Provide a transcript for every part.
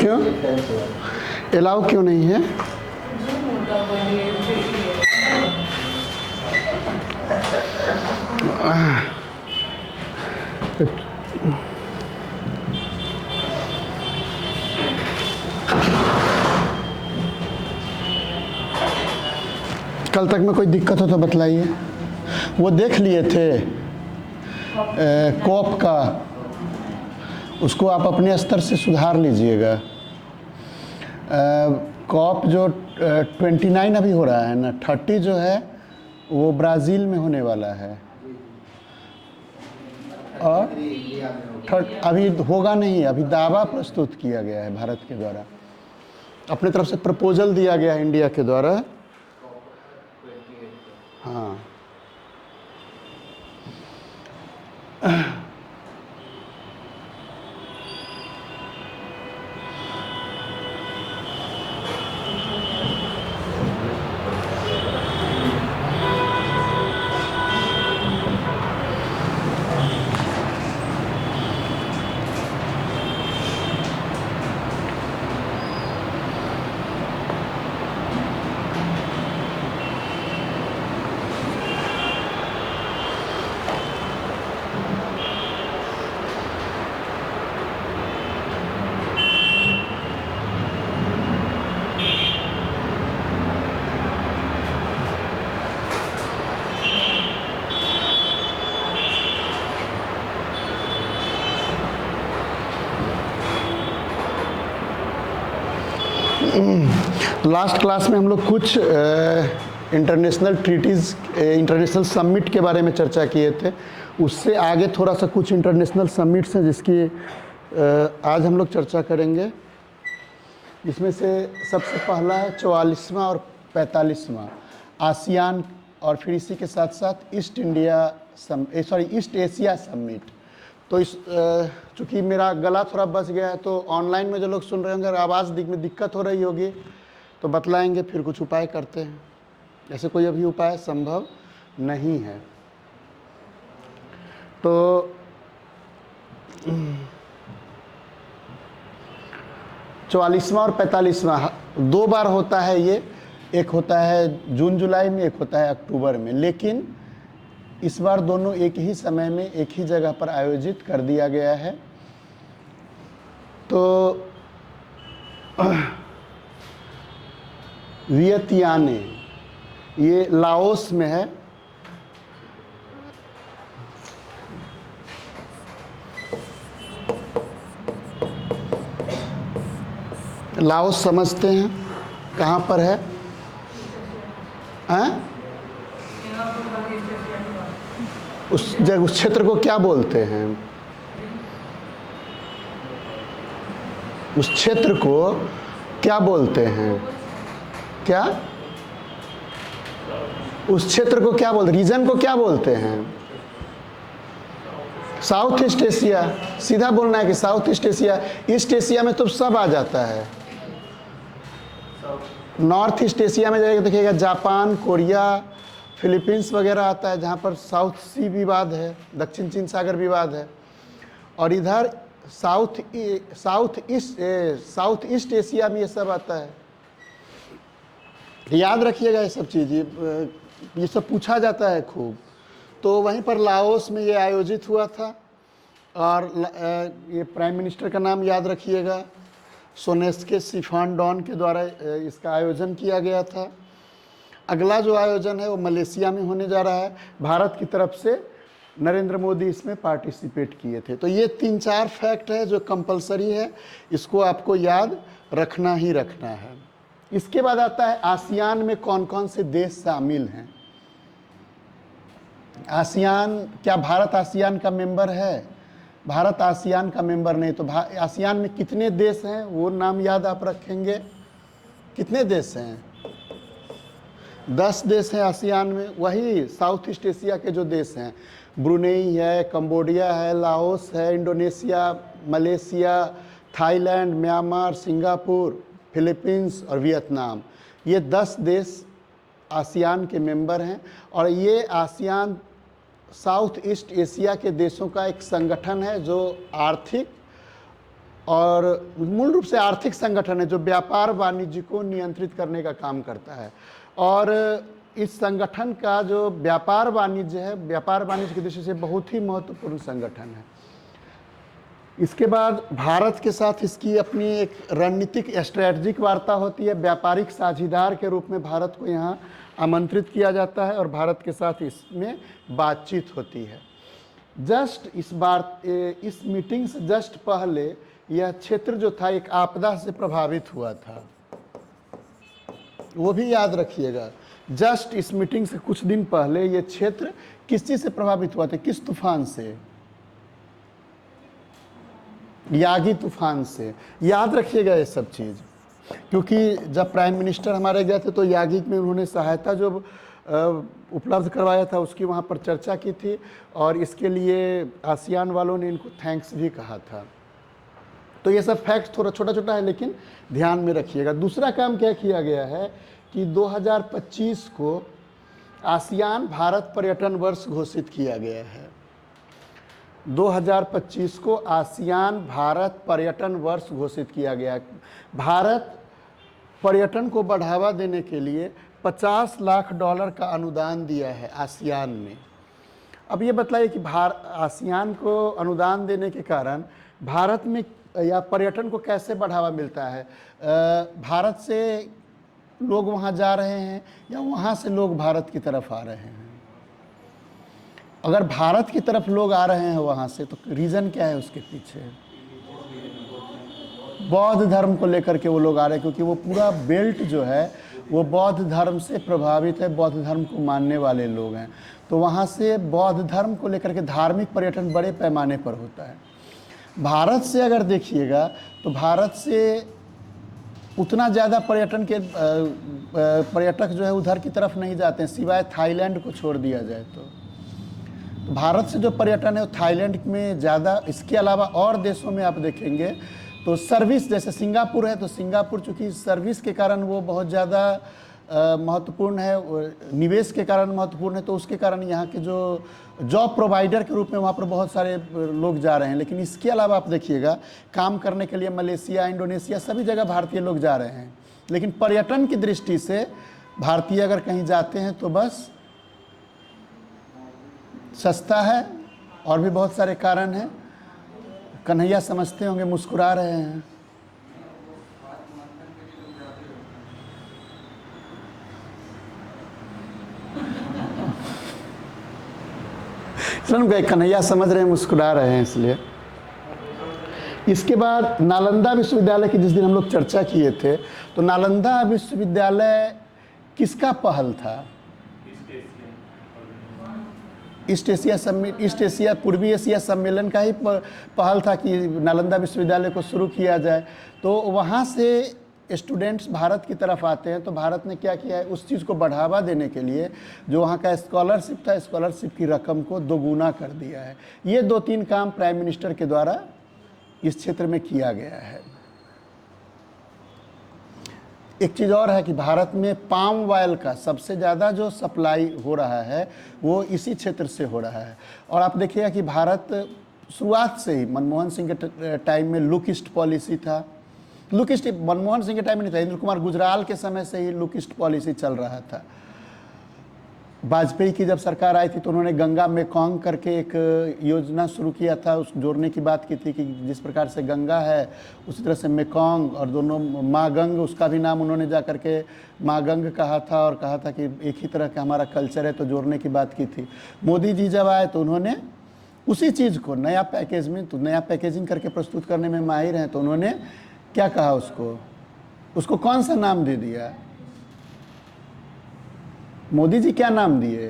क्यों अलाउ क्यों नहीं है? कल तक में कोई दिक्कत हो तो बतलाइए। वो देख लिए थे कॉप का, उसको आप अपने स्तर से सुधार लीजिएगा। कॉप जो 29 अभी हो रहा है ना, 30 जो है वो ब्राज़ील में होने वाला है, और अभी होगा नहीं, अभी दावा प्रस्तुत किया गया है भारत के द्वारा, अपने तरफ से प्रपोजल दिया गया है इंडिया के द्वारा। हाँ, लास्ट क्लास में हम लोग कुछ इंटरनेशनल ट्रीटीज़, इंटरनेशनल समिट के बारे में चर्चा किए थे। उससे आगे थोड़ा सा कुछ इंटरनेशनल समिट्स हैं जिसकी आज हम लोग चर्चा करेंगे। इसमें से सबसे पहला है 44वां और 45वां आसियान, और फिर इसी के साथ साथ ईस्ट एशिया समिट। तो इस चूँकि मेरा गला थोड़ा बच गया है, तो ऑनलाइन में जो लोग सुन रहे होंगे अगर आवाज़ में दिक्कत हो रही होगी तो बतलाएंगे, फिर कुछ उपाय करते हैं। ऐसे कोई अभी उपाय संभव नहीं है। तो 44वां और 45वां 2 बार होता है ये, एक होता है जून जुलाई में, एक होता है अक्टूबर में, लेकिन इस बार दोनों एक ही समय में एक ही जगह पर आयोजित कर दिया गया है। तो वियतियाने, ये लाओस में है। लाओस समझते हैं कहाँ पर है? उस क्षेत्र को क्या बोलते हैं? उस क्षेत्र को क्या बोलते हैं? क्या उस क्षेत्र को क्या बोलते, रीजन को क्या बोलते हैं? South east Asia. सीधा बोलना है कि south east Asia. East Asia में तो सब आ जाता है। नॉर्थ ईस्ट एशिया में जाएगा देखिएगा जापान, कोरिया, फिलीपींस वगैरह आता है, जहाँ पर साउथ सी विवाद है, दक्षिण चीन सागर विवाद है। और इधर साउथ ईस्ट एशिया में ये सब आता है। याद रखिएगा ये सब चीज़, ये सब पूछा जाता है खूब। तो वहीं पर लाओस में ये आयोजित हुआ था, और ये प्राइम मिनिस्टर का नाम याद रखिएगा, सोनेस्के सिफानडॉन के द्वारा इसका आयोजन किया गया था। अगला जो आयोजन है वो मलेशिया में होने जा रहा है। भारत की तरफ से नरेंद्र मोदी इसमें पार्टिसिपेट किए थे। तो ये 3-4 फैक्ट है जो कंपलसरी है, इसको आपको याद रखना ही रखना है। इसके बाद आता है आसियान में कौन कौन से देश शामिल हैं। आसियान, क्या भारत आसियान का मेंबर है? भारत आसियान का मेंबर नहीं। तो आसियान में कितने देश हैं वो नाम याद आप रखेंगे। कितने देश हैं? 10 देश हैं आसियान में। वही साउथ ईस्ट एशिया के जो देश हैं, ब्रुनेई है, कंबोडिया है, लाओस है, Indonesia, Malaysia, Thailand, Myanmar, Singapore, Philippines और वियतनाम, ये 10 देश आसियान के मेंबर हैं। और ये आसियान साउथ ईस्ट एशिया के देशों का एक संगठन है जो आर्थिक और मूल रूप से आर्थिक संगठन है जो व्यापार वाणिज्य को नियंत्रित करने का काम करता है। और इस संगठन का जो व्यापार वाणिज्य है, व्यापार वाणिज्य की दृष्टि से बहुत ही महत्वपूर्ण संगठन है। इसके बाद भारत के साथ इसकी अपनी एक रणनीतिक स्ट्रैटेजिक वार्ता होती है। व्यापारिक साझीदार के रूप में भारत को यहाँ आमंत्रित किया जाता है और भारत के साथ इसमें बातचीत होती है। जस्ट इस मीटिंग से जस्ट पहले यह क्षेत्र जो था एक आपदा से प्रभावित हुआ था, वो भी याद रखिएगा। जस्ट इस मीटिंग से कुछ दिन पहले यह क्षेत्र किस चीज से प्रभावित हुआ था, किस तूफान से? यागी तूफान से। याद रखिएगा ये सब चीज़, क्योंकि जब प्राइम मिनिस्टर हमारे गए थे तो यागी में उन्होंने सहायता जो उपलब्ध करवाया था उसकी वहाँ पर चर्चा की थी और इसके लिए आसियान वालों ने इनको थैंक्स भी कहा था। तो ये सब फैक्ट थोड़ा छोटा छोटा है लेकिन ध्यान में रखिएगा। दूसरा काम क्या किया गया है कि 2025 को आसियान भारत पर्यटन वर्ष घोषित किया गया है। 2025 को आसियान भारत पर्यटन वर्ष घोषित किया गया। भारत पर्यटन को बढ़ावा देने के लिए $50 लाख का अनुदान दिया है आसियान ने। अब ये बताइए कि आसियान को अनुदान देने के कारण भारत में या पर्यटन को कैसे बढ़ावा मिलता है? भारत से लोग वहाँ जा रहे हैं या वहाँ से लोग भारत की तरफ आ रहे हैं? अगर भारत की तरफ लोग आ रहे हैं वहाँ से तो रीज़न क्या है उसके पीछे? बौद्ध धर्म को लेकर के वो लोग आ रहे हैं, क्योंकि वो पूरा बेल्ट जो है वो बौद्ध धर्म से प्रभावित है, बौद्ध धर्म को मानने वाले लोग हैं। तो वहाँ से बौद्ध धर्म को लेकर के धार्मिक पर्यटन बड़े पैमाने पर होता है। भारत से अगर देखिएगा तो भारत से उतना ज़्यादा पर्यटन के पर्यटक जो है उधर की तरफ नहीं जाते हैं, सिवाय थाईलैंड को छोड़ दिया जाए तो भारत से जो पर्यटन है वो थाईलैंड में ज़्यादा। इसके अलावा और देशों में आप देखेंगे तो सर्विस, जैसे सिंगापुर है तो सिंगापुर चूँकि सर्विस के कारण वो बहुत ज़्यादा महत्वपूर्ण है, निवेश के कारण महत्वपूर्ण है, तो उसके कारण यहाँ के जो जॉब प्रोवाइडर के रूप में वहाँ पर बहुत सारे लोग जा रहे हैं। लेकिन इसके अलावा आप देखिएगा काम करने के लिए मलेशिया, इंडोनेशिया सभी जगह भारतीय लोग जा रहे हैं। लेकिन पर्यटन की दृष्टि से भारतीय अगर कहीं जाते हैं तो बस सस्ता है, और भी बहुत सारे कारण हैं। कन्हैया समझते होंगे, मुस्कुरा रहे हैं। सुन गए, कन्हैया समझ रहे हैं, मुस्कुरा रहे हैं इसलिए। इसके बाद नालंदा विश्वविद्यालय की जिस दिन हम लोग चर्चा किए थे तो नालंदा विश्वविद्यालय किसका पहल था? ईस्ट एशिया पूर्वी एशिया सम्मेलन का ही पहल था कि नालंदा विश्वविद्यालय को शुरू किया जाए। तो वहाँ से स्टूडेंट्स भारत की तरफ आते हैं, तो भारत ने क्या किया है, उस चीज़ को बढ़ावा देने के लिए जो वहाँ का स्कॉलरशिप था, स्कॉलरशिप की रकम को दोगुना कर दिया है। ये 2-3 काम प्राइम मिनिस्टर के द्वारा इस क्षेत्र में किया गया है। एक चीज़ और है कि भारत में पाम ऑयल का सबसे ज़्यादा जो सप्लाई हो रहा है वो इसी क्षेत्र से हो रहा है। और आप देखिएगा कि भारत शुरुआत से ही, मनमोहन सिंह के टाइम में लुक ईस्ट पॉलिसी था। लुक ईस्ट मनमोहन सिंह के टाइम में नहीं था, इंद्र कुमार गुजराल के समय से ही लुक ईस्ट पॉलिसी चल रहा था। वाजपेयी की जब सरकार आई थी तो उन्होंने गंगा मेकॉन्ग करके एक योजना शुरू किया था, उस जोड़ने की बात की थी कि जिस प्रकार से गंगा है उसी तरह से मेकॉन्ग, और दोनों माँ गंग, उसका भी नाम उन्होंने जा करके माँ गंग कहा था और कहा था कि एक ही तरह का हमारा कल्चर है, तो जोड़ने की बात की थी। मोदी जी जब आए तो उन्होंने उसी चीज़ को नया पैकेजिंग करके प्रस्तुत करने में माहिर हैं, तो उन्होंने क्या कहा, उसको कौन सा नाम दे दिया? मोदी जी क्या नाम दिए?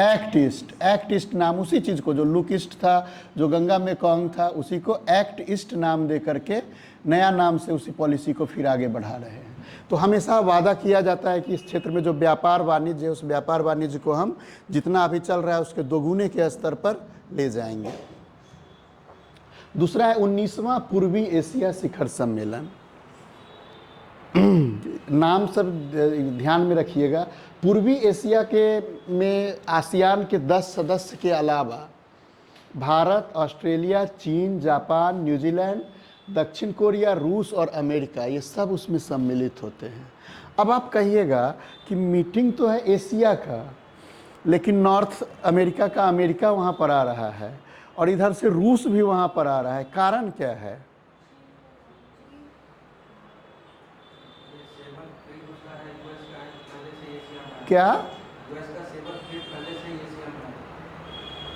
एक्ट ईस्ट नाम, उसी चीज़ को जो लुक ईस्ट था, जो गंगा मेकॉन्ग था, उसी को एक्ट ईस्ट नाम दे करके नया नाम से उसी पॉलिसी को फिर आगे बढ़ा रहे हैं। तो हमेशा वादा किया जाता है कि इस क्षेत्र में जो व्यापार वाणिज्य है उस व्यापार वाणिज्य को हम जितना अभी चल रहा है उसके दोगुने के स्तर पर ले जाएंगे। दूसरा है 19वां पूर्वी एशिया शिखर सम्मेलन। नाम सब ध्यान में रखिएगा। पूर्वी एशिया में आसियान के 10 सदस्य के अलावा भारत, ऑस्ट्रेलिया, चीन, जापान, न्यूजीलैंड, दक्षिण कोरिया, रूस और अमेरिका, ये सब उसमें सम्मिलित होते हैं। अब आप कहिएगा कि मीटिंग तो है एशिया का, लेकिन नॉर्थ अमेरिका का अमेरिका वहाँ पर आ रहा है और इधर से रूस भी वहाँ पर आ रहा है, कारण क्या है? क्या?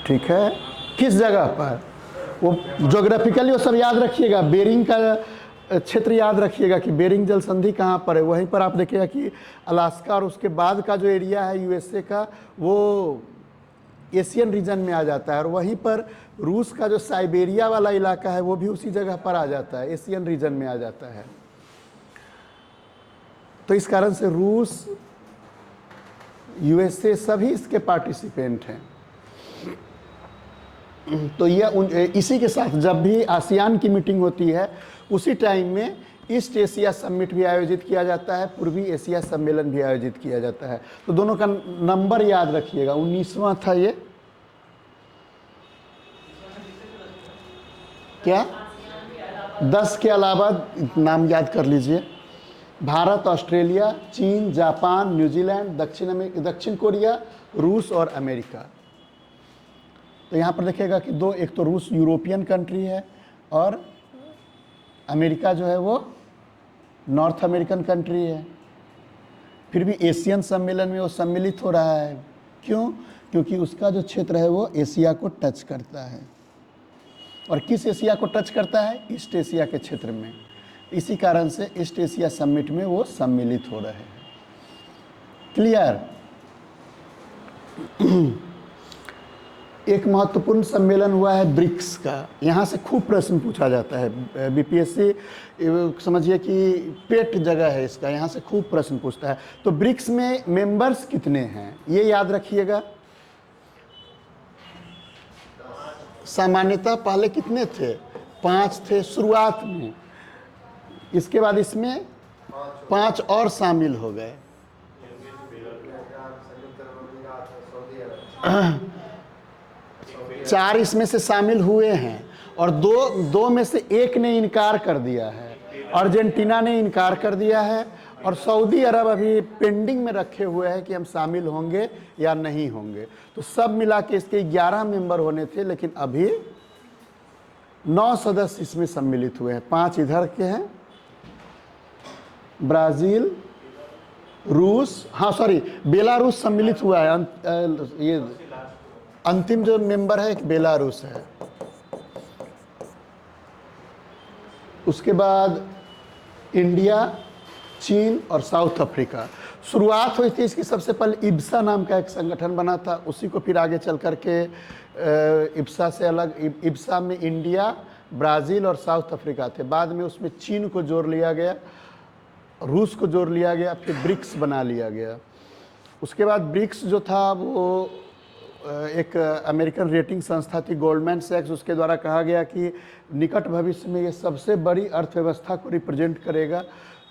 ठीक है, किस जगह पर? वो ज्योग्राफिकली वो सब याद रखिएगा, बेरिंग का क्षेत्र याद रखिएगा कि बेरिंग जल संधि कहाँ पर है। वहीं पर आप देखिएगा कि अलास्का और उसके बाद का जो एरिया है यूएसए का, वो एशियन रीजन में आ जाता है, और वहीं पर रूस का जो साइबेरिया वाला इलाका है वो भी उसी जगह पर आ जाता है, एशियन रीजन में आ जाता है। तो इस कारण से रूस, यूएसए सभी इसके पार्टिसिपेंट हैं। तो ये इसी के साथ जब भी आसियान की मीटिंग होती है उसी टाइम में ईस्ट एशिया समिट भी आयोजित किया जाता है, पूर्वी एशिया सम्मेलन भी आयोजित किया जाता है। तो दोनों का नंबर याद रखिएगा, 19वां था ये। क्या 10 के अलावा नाम याद कर लीजिए? भारत, ऑस्ट्रेलिया, चीन, जापान, न्यूजीलैंड, दक्षिण कोरिया, रूस और अमेरिका। तो यहाँ पर देखिएगा कि दो, एक तो रूस यूरोपियन कंट्री है और अमेरिका जो है वो नॉर्थ अमेरिकन कंट्री है। फिर भी एशियन सम्मेलन में वो सम्मिलित हो रहा है। क्यों? क्योंकि उसका जो क्षेत्र है वो एशिया को टच करता है। और किस एशिया को टच करता है? ईस्ट एशिया के क्षेत्र में। इसी कारण से ईस्ट एशिया समिट में वो सम्मिलित हो रहे हैं। क्लियर? एक महत्वपूर्ण सम्मेलन हुआ है ब्रिक्स का। यहाँ से खूब प्रश्न पूछा जाता है, बीपीएससी समझिए कि पेट जगह है इसका, यहाँ से खूब प्रश्न पूछता है। तो ब्रिक्स में मेंबर्स कितने हैं ये याद रखिएगा। सामान्यतः पहले कितने थे? 5 थे शुरुआत में, इसके बाद इसमें 5 और शामिल हो गए। 4 इसमें से शामिल हुए हैं और दो में से एक ने इनकार कर दिया है। अर्जेंटीना ने इनकार कर दिया है और सऊदी अरब अभी पेंडिंग में रखे हुए हैं कि हम शामिल होंगे या नहीं होंगे। तो सब मिला के इसके 11 मेंबर होने थे, लेकिन अभी 9 सदस्य इसमें सम्मिलित हुए हैं। 5 इधर के हैं, ब्राज़ील, रूस, हाँ सॉरी बेलारूस सम्मिलित हुआ है। ये अंतिम जो मेंबर है एक बेलारूस है। उसके बाद इंडिया, चीन और साउथ अफ्रीका। शुरुआत हुई थी इसकी सबसे पहले इब्सा नाम का एक संगठन बना था, उसी को फिर आगे चल करके इब्सा से अलग, इब्सा में इंडिया, ब्राज़ील और साउथ अफ्रीका थे। बाद में उसमें चीन को जोड़ लिया गया, रूस को जोड़ लिया गया, फिर ब्रिक्स बना लिया गया। उसके बाद ब्रिक्स जो था वो एक अमेरिकन रेटिंग संस्था थी गोल्डमैन सैक्स, उसके द्वारा कहा गया कि निकट भविष्य में ये सबसे बड़ी अर्थव्यवस्था को रिप्रेजेंट करेगा।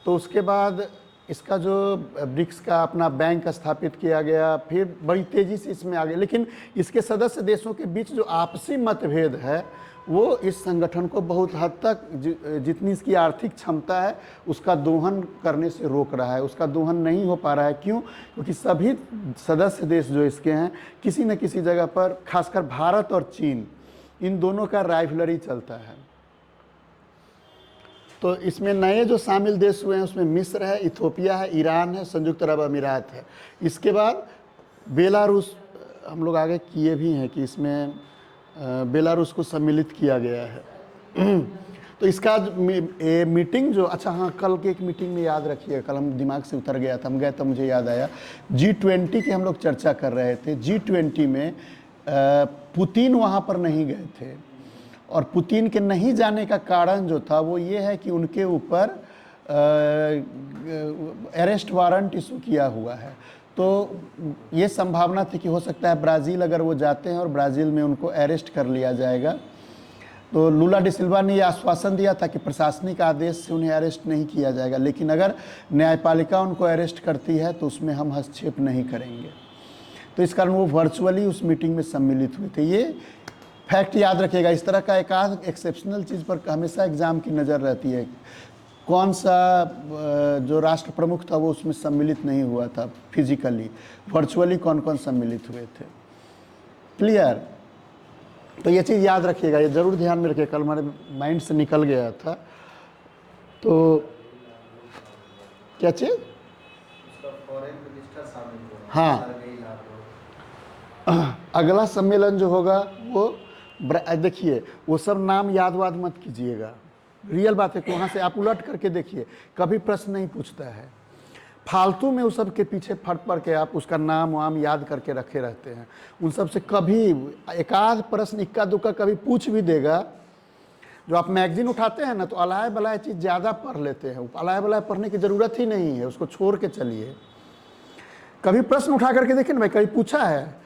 तो उसके बाद इसका जो ब्रिक्स का अपना बैंक स्थापित किया गया, फिर बड़ी तेज़ी से इसमें आ गया। लेकिन इसके सदस्य देशों के बीच जो आपसी मतभेद है वो इस संगठन को बहुत हद तक जितनी इसकी आर्थिक क्षमता है उसका दोहन करने से रोक रहा है। उसका दोहन नहीं हो पा रहा है। क्यों? क्योंकि सभी सदस्य देश जो इसके हैं किसी न किसी जगह पर, खासकर भारत और चीन, इन दोनों का राइवलरी चलता है। तो इसमें नए जो शामिल देश हुए हैं उसमें मिस्र है, इथोपिया है, ईरान है, संयुक्त अरब अमीरात है। इसके बाद बेलारूस हम लोग आगे किए भी हैं कि इसमें बेलारूस को सम्मिलित किया गया है। तो इसका मीटिंग जो, अच्छा हाँ, कल के एक मीटिंग में याद रखिए, कल हम दिमाग से उतर गया था, हम गए तो मुझे याद आया, G20 की हम लोग चर्चा कर रहे थे। G20 में पुतिन वहाँ पर नहीं गए थे और पुतिन के नहीं जाने का कारण जो था वो ये है कि उनके ऊपर अरेस्ट वारंट इशू किया हुआ है। तो ये संभावना थी कि हो सकता है ब्राज़ील अगर वो जाते हैं और ब्राज़ील में उनको अरेस्ट कर लिया जाएगा। तो लूला डी सिल्वा ने ये आश्वासन दिया था कि प्रशासनिक आदेश से उन्हें अरेस्ट नहीं किया जाएगा, लेकिन अगर न्यायपालिका उनको अरेस्ट करती है तो उसमें हम हस्तक्षेप नहीं करेंगे। तो इस कारण वो वर्चुअली उस मीटिंग में सम्मिलित हुए थे। ये फैक्ट याद रखिएगा, इस तरह का एक आध एक्सेप्शनल चीज़ पर हमेशा एग्ज़ाम की नज़र रहती है। कौन सा जो राष्ट्र प्रमुख था वो उसमें सम्मिलित नहीं हुआ था फिजिकली, वर्चुअली कौन कौन सम्मिलित हुए थे। क्लियर? तो ये चीज़ याद रखिएगा, ये ज़रूर ध्यान में रखिएगा, कल हमारे माइंड से निकल गया था। तो क्या चीज़? हाँ, अगला सम्मेलन जो होगा वो देखिए, वो सब नाम याद वाद मत कीजिएगा, रियल बात है कि वहाँ से आप उलट करके देखिए, कभी प्रश्न नहीं पूछता है। फालतू में उस सब के पीछे फट पड़ के आप उसका नाम वाम याद करके रखे रहते हैं। उन सब से कभी एकाध प्रश्न इक्का दुक्का कभी पूछ भी देगा। जो आप मैगजीन उठाते हैं ना, तो अलाय बलाय चीज़ ज़्यादा पढ़ लेते हैं, अलाय बलाय पढ़ने की ज़रूरत ही नहीं है, उसको छोड़ के चलिए। कभी प्रश्न उठा करके देखिए ना भाई, कभी पूछा है?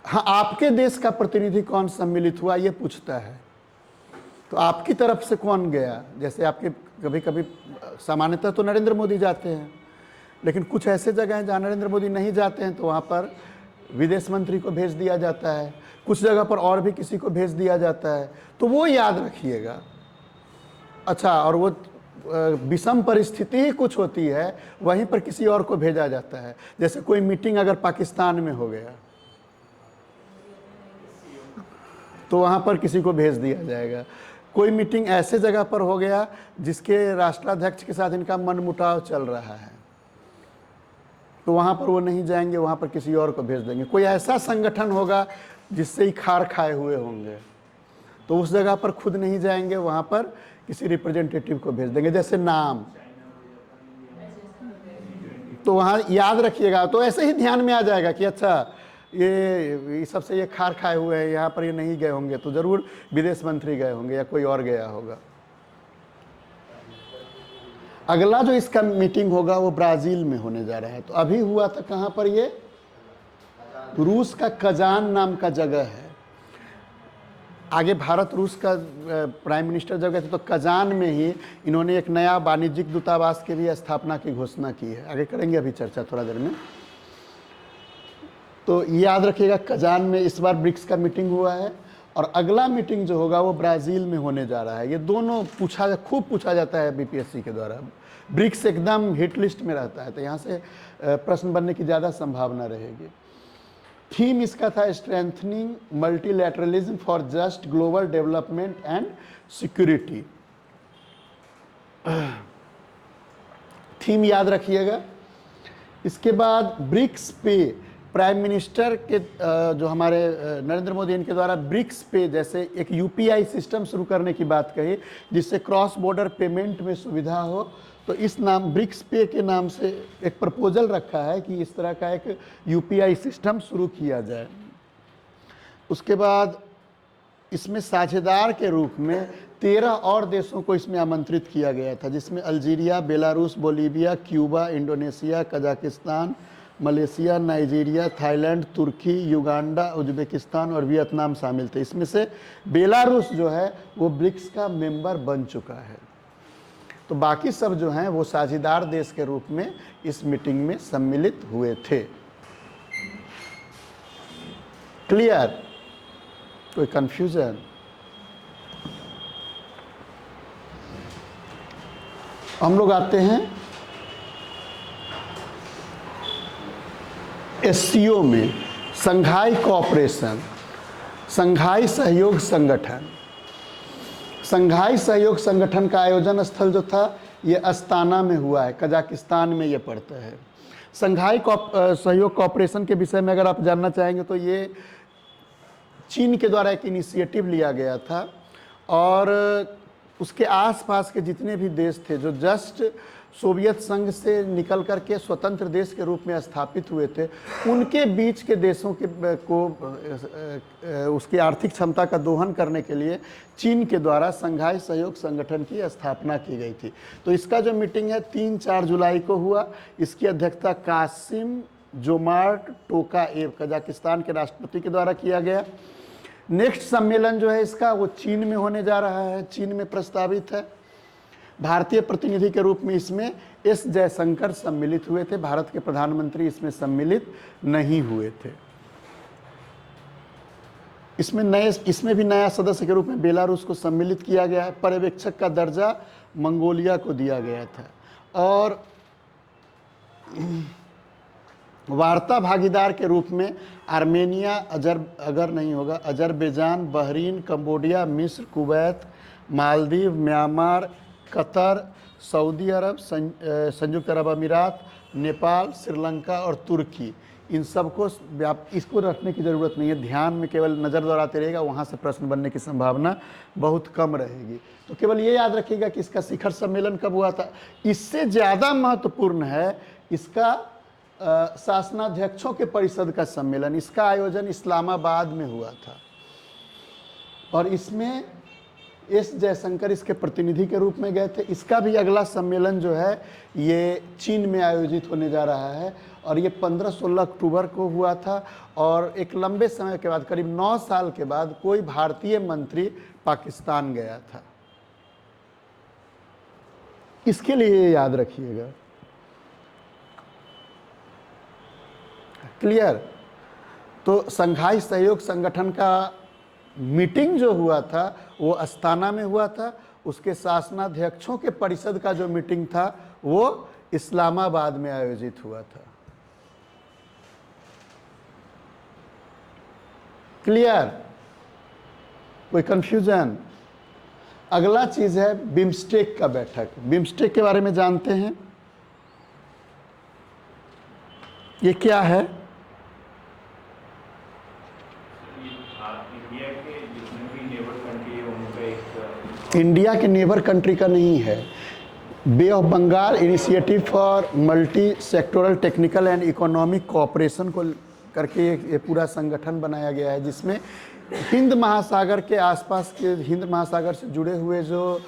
हाँ, आपके देश का प्रतिनिधि कौन सम्मिलित हुआ ये पूछता है, तो आपकी तरफ से कौन गया? जैसे आपके कभी कभी सामान्यतः तो नरेंद्र मोदी जाते हैं, लेकिन कुछ ऐसे जगह हैं जहाँ नरेंद्र मोदी नहीं जाते हैं, तो वहाँ पर विदेश मंत्री को भेज दिया जाता है, कुछ जगह पर और भी किसी को भेज दिया जाता है, तो वो याद रखिएगा। अच्छा, और वो विषम परिस्थिति ही कुछ होती है, वहीं पर किसी और को भेजा जाता है। जैसे कोई मीटिंग अगर पाकिस्तान में हो गया तो वहाँ पर किसी को भेज दिया जाएगा। कोई मीटिंग ऐसे जगह पर हो गया जिसके राष्ट्राध्यक्ष के साथ इनका मनमुटाव चल रहा है, तो वहाँ पर वो नहीं जाएंगे, वहाँ पर किसी और को भेज देंगे। कोई ऐसा संगठन होगा जिससे ही खार खाए हुए होंगे, तो उस जगह पर खुद नहीं जाएंगे, वहाँ पर किसी रिप्रेजेंटेटिव को भेज देंगे। जैसे नाम, तो वहाँ याद रखिएगा, तो ऐसे ही ध्यान में आ जाएगा कि अच्छा ये सबसे ये खार खाए हुए हैं, यहाँ पर ये नहीं गए होंगे, तो ज़रूर विदेश मंत्री गए होंगे या कोई और गया होगा। अगला जो इसका मीटिंग होगा वो ब्राज़ील में होने जा रहा है। तो अभी हुआ था कहाँ पर? ये रूस का कजान नाम का जगह है। आगे भारत रूस का प्राइम मिनिस्टर जब गए थे तो कजान में ही इन्होंने एक नया वाणिज्यिक दूतावास की भी स्थापना की घोषणा की है। आगे करेंगे अभी चर्चा थोड़ा देर में। तो ये याद रखिएगा, कजान में इस बार ब्रिक्स का मीटिंग हुआ है, और अगला मीटिंग जो होगा वो ब्राज़ील में होने जा रहा है। ये दोनों खूब पूछा जाता है बीपीएससी के द्वारा। ब्रिक्स एकदम हिट लिस्ट में रहता है, तो यहाँ से प्रश्न बनने की ज़्यादा संभावना रहेगी। थीम इसका था strengthening multilateralism for just global development and security. Theme याद रखिएगा। इसके बाद ब्रिक्स पे प्राइम मिनिस्टर के जो हमारे नरेंद्र मोदी इनके द्वारा ब्रिक्स पे जैसे एक यूपीआई सिस्टम शुरू करने की बात कही, जिससे क्रॉस बॉर्डर पेमेंट में सुविधा हो, तो इस नाम ब्रिक्स पे के नाम से एक प्रपोजल रखा है कि इस तरह का एक यूपीआई सिस्टम शुरू किया जाए। उसके बाद इसमें साझेदार के रूप में 13 और देशों को इसमें आमंत्रित किया गया था, जिसमें Algeria, Belarus, Bolivia, Cuba, Indonesia, Kazakhstan, Malaysia, Nigeria, Thailand, तुर्की, युगांडा, उज्बेकिस्तान और वियतनाम शामिल थे। इसमें से बेलारूस जो है वो ब्रिक्स का मेंबर बन चुका है। तो बाकी सब जो हैं वो साझेदार देश के रूप में इस मीटिंग में सम्मिलित हुए थे। क्लियर? कोई कंफ्यूजन? हम लोग आते हैं एससीओ में, संघाई कोऑपरेशन, संघाई सहयोग संगठन। संघाई सहयोग संगठन का आयोजन स्थल जो था ये अस्ताना में हुआ है, कजाकिस्तान में ये पड़ता है। संघाई सहयोग कोऑपरेशन के विषय में अगर आप जानना चाहेंगे तो ये चीन के द्वारा एक इनिशिएटिव लिया गया था, और उसके आसपास के जितने भी देश थे जो जस्ट सोवियत संघ से निकल कर के स्वतंत्र देश के रूप में स्थापित हुए थे, उनके बीच के देशों के को उसकी आर्थिक क्षमता का दोहन करने के लिए चीन के द्वारा संघाई सहयोग संगठन की स्थापना की गई थी। तो इसका जो मीटिंग है 3-4 जुलाई को हुआ। इसकी अध्यक्षता कासिम जोमार्ट टोकाएव, कजाकिस्तान के राष्ट्रपति के द्वारा किया गया। नेक्स्ट सम्मेलन जो है इसका वो चीन में होने जा रहा है, चीन में प्रस्तावित है। भारतीय प्रतिनिधि के रूप में इसमें एस जयशंकर सम्मिलित हुए थे, भारत के प्रधानमंत्री इसमें सम्मिलित नहीं हुए थे। इसमें भी नया सदस्य के रूप में बेलारूस को सम्मिलित किया गया है। पर्यवेक्षक का दर्जा मंगोलिया को दिया गया था। और वार्ता भागीदार के रूप में आर्मेनिया, अजरबैजान, बहरीन, कंबोडिया, मिस्र, कुवैत, मालदीव, म्यांमार, कतर, सऊदी अरब, संयुक्त अरब अमीरात, नेपाल, श्रीलंका और तुर्की, इन सबको इसको रखने की ज़रूरत नहीं है, ध्यान में केवल नज़र दौड़ाते रहेगा, वहाँ से प्रश्न बनने की संभावना बहुत कम रहेगी। तो केवल ये याद रखिएगा कि इसका शिखर सम्मेलन कब हुआ था। इससे ज़्यादा महत्वपूर्ण है इसका शासनाध्यक्षों के परिषद का सम्मेलन। इसका आयोजन इस्लामाबाद में हुआ था और इसमें एस जयशंकर इसके प्रतिनिधि के रूप में गए थे। इसका भी अगला सम्मेलन जो है ये चीन में आयोजित होने जा रहा है और ये 15-16 अक्टूबर को हुआ था। और एक लंबे समय के बाद, करीब 9 साल के बाद, कोई भारतीय मंत्री पाकिस्तान गया था। इसके लिए याद रखिएगा। क्लियर? तो संघाई सहयोग संगठन का मीटिंग जो हुआ था वो अस्ताना में हुआ था। उसके शासनाध्यक्षों के परिषद का जो मीटिंग था वो इस्लामाबाद में आयोजित हुआ था। क्लियर? कोई कंफ्यूजन? अगला चीज है बिम्स्टेक का बैठक। बिम्स्टेक के बारे में जानते हैं? ये क्या है? इंडिया के नेबर कंट्री का नहीं है। Bay of Bengal initiative for multi sectoral technical and economic cooperation को करके ये पूरा संगठन बनाया गया है, जिसमें हिंद महासागर के आसपास के, हिंद महासागर से जुड़े हुए जो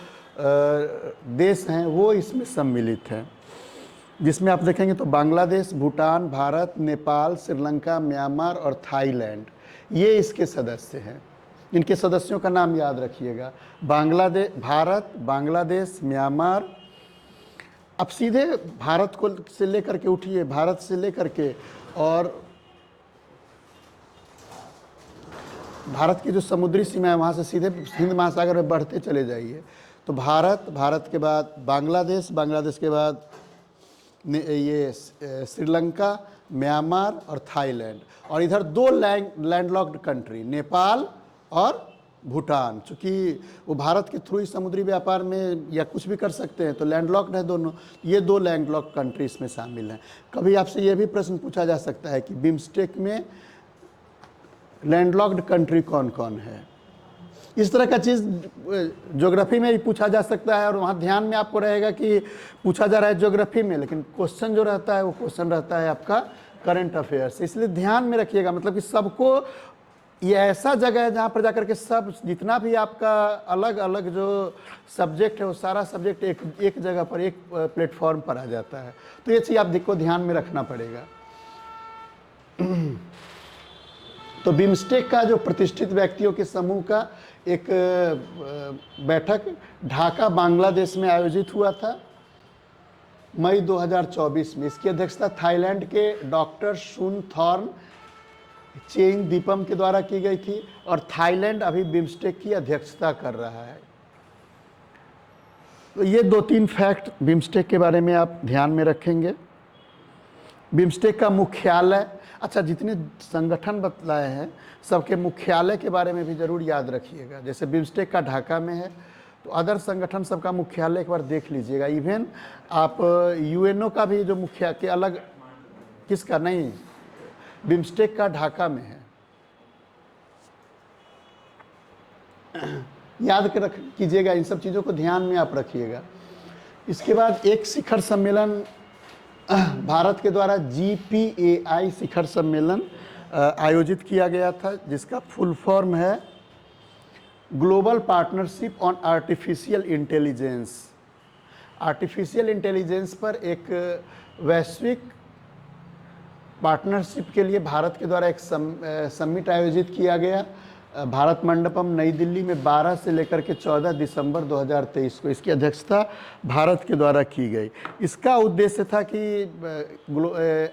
देश हैं वो इसमें सम्मिलित हैं। जिसमें आप देखेंगे तो बांग्लादेश, भूटान, भारत, नेपाल, श्रीलंका, म्यांमार और थाईलैंड, ये इसके सदस्य हैं। इनके सदस्यों का नाम याद रखिएगा। भारत, बांग्लादेश, म्यांमार। अब सीधे भारत को से लेकर के उठिए, भारत से लेकर के और भारत की जो समुद्री सीमा है वहाँ से सीधे हिंद महासागर में बढ़ते चले जाइए। तो भारत के बाद बांग्लादेश, बांग्लादेश के बाद ये श्रीलंका, म्यांमार और थाईलैंड, और इधर 2 लैंडलॉक्ड कंट्री, नेपाल और भूटान। चूँकि वो भारत के थ्रू ही समुद्री व्यापार में या कुछ भी कर सकते हैं तो लैंडलॉक्ड है दोनों। ये 2 लैंडलॉक्ड कंट्री इसमें शामिल हैं। कभी आपसे ये भी प्रश्न पूछा जा सकता है कि बिम्स्टेक में लैंडलॉक्ड कंट्री कौन कौन है। इस तरह का चीज़ ज्योग्राफी में भी पूछा जा सकता है और वहाँ ध्यान में आपको रहेगा कि पूछा जा रहा है ज्योग्राफी में, लेकिन क्वेश्चन जो रहता है वो क्वेश्चन रहता है आपका करंट अफेयर्स। इसलिए ध्यान में रखिएगा, मतलब कि सबको ये ऐसा जगह है जहाँ पर जाकर के सब जितना भी आपका अलग अलग जो सब्जेक्ट है वो सारा सब्जेक्ट एक जगह पर, एक प्लेटफॉर्म पर आ जाता है। तो ये चीज़ आपको ध्यान में रखना पड़ेगा। तो बिम्स्टेक का जो प्रतिष्ठित व्यक्तियों के समूह का एक बैठक ढाका, बांग्लादेश में आयोजित हुआ था मई 2024 में। इसकी अध्यक्षता थाईलैंड के डॉक्टर सुन थॉर्न चेंग दीपम के द्वारा की गई थी और थाईलैंड अभी बिम्स्टेक की अध्यक्षता कर रहा है। तो ये 2-3 फैक्ट बिम्स्टेक के बारे में आप ध्यान में रखेंगे। बिम्स्टेक का मुख्यालय, अच्छा जितने संगठन बतलाए हैं सबके मुख्यालय के बारे में भी जरूर याद रखिएगा। जैसे बिम्स्टेक का ढाका में है, तो अदर संगठन सबका मुख्यालय एक बार देख लीजिएगा। इवन आप यूएनओ का भी जो मुख्य के अलग, किसका नहीं, बिम्स्टेक का ढाका में है। याद कर कीजिएगा, इन सब चीज़ों को ध्यान में आप रखिएगा। इसके बाद एक शिखर सम्मेलन भारत के द्वारा GPAI शिखर सम्मेलन आयोजित किया गया था, जिसका फुल फॉर्म है global partnership on artificial intelligence. Artificial intelligence पर एक वैश्विक पार्टनरशिप के लिए भारत के द्वारा एक समिट आयोजित किया गया भारत मंडपम नई दिल्ली में 12 से लेकर के 14 दिसंबर 2023 को इसकी अध्यक्षता भारत के द्वारा की गई। इसका उद्देश्य था कि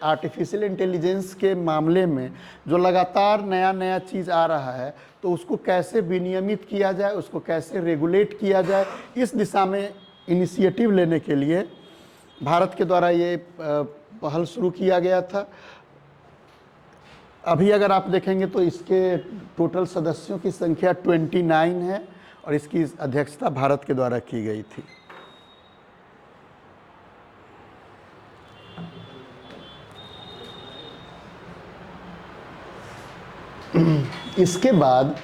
आर्टिफिशियल इंटेलिजेंस के मामले में जो लगातार नया नया चीज़ आ रहा है तो उसको कैसे विनियमित किया जाए, उसको कैसे रेगुलेट किया जाए, इस दिशा में इनिशिएटिव लेने के लिए भारत के द्वारा ये पहल शुरू किया गया था। अभी अगर आप देखेंगे तो इसके टोटल सदस्यों की संख्या 29 है और इसकी अध्यक्षता भारत के द्वारा की गई थी। इसके बाद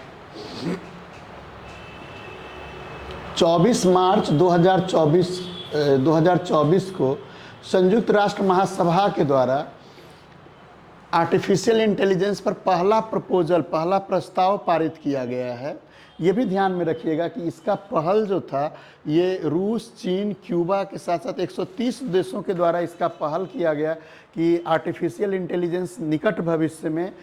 24 मार्च 2024 को संयुक्त राष्ट्र महासभा के द्वारा आर्टिफिशियल इंटेलिजेंस पर पहला प्रस्ताव पारित किया गया है। ये भी ध्यान में रखिएगा कि इसका पहल जो था ये रूस, चीन, क्यूबा के साथ साथ 130 देशों के द्वारा इसका पहल किया गया कि आर्टिफिशियल इंटेलिजेंस निकट भविष्य में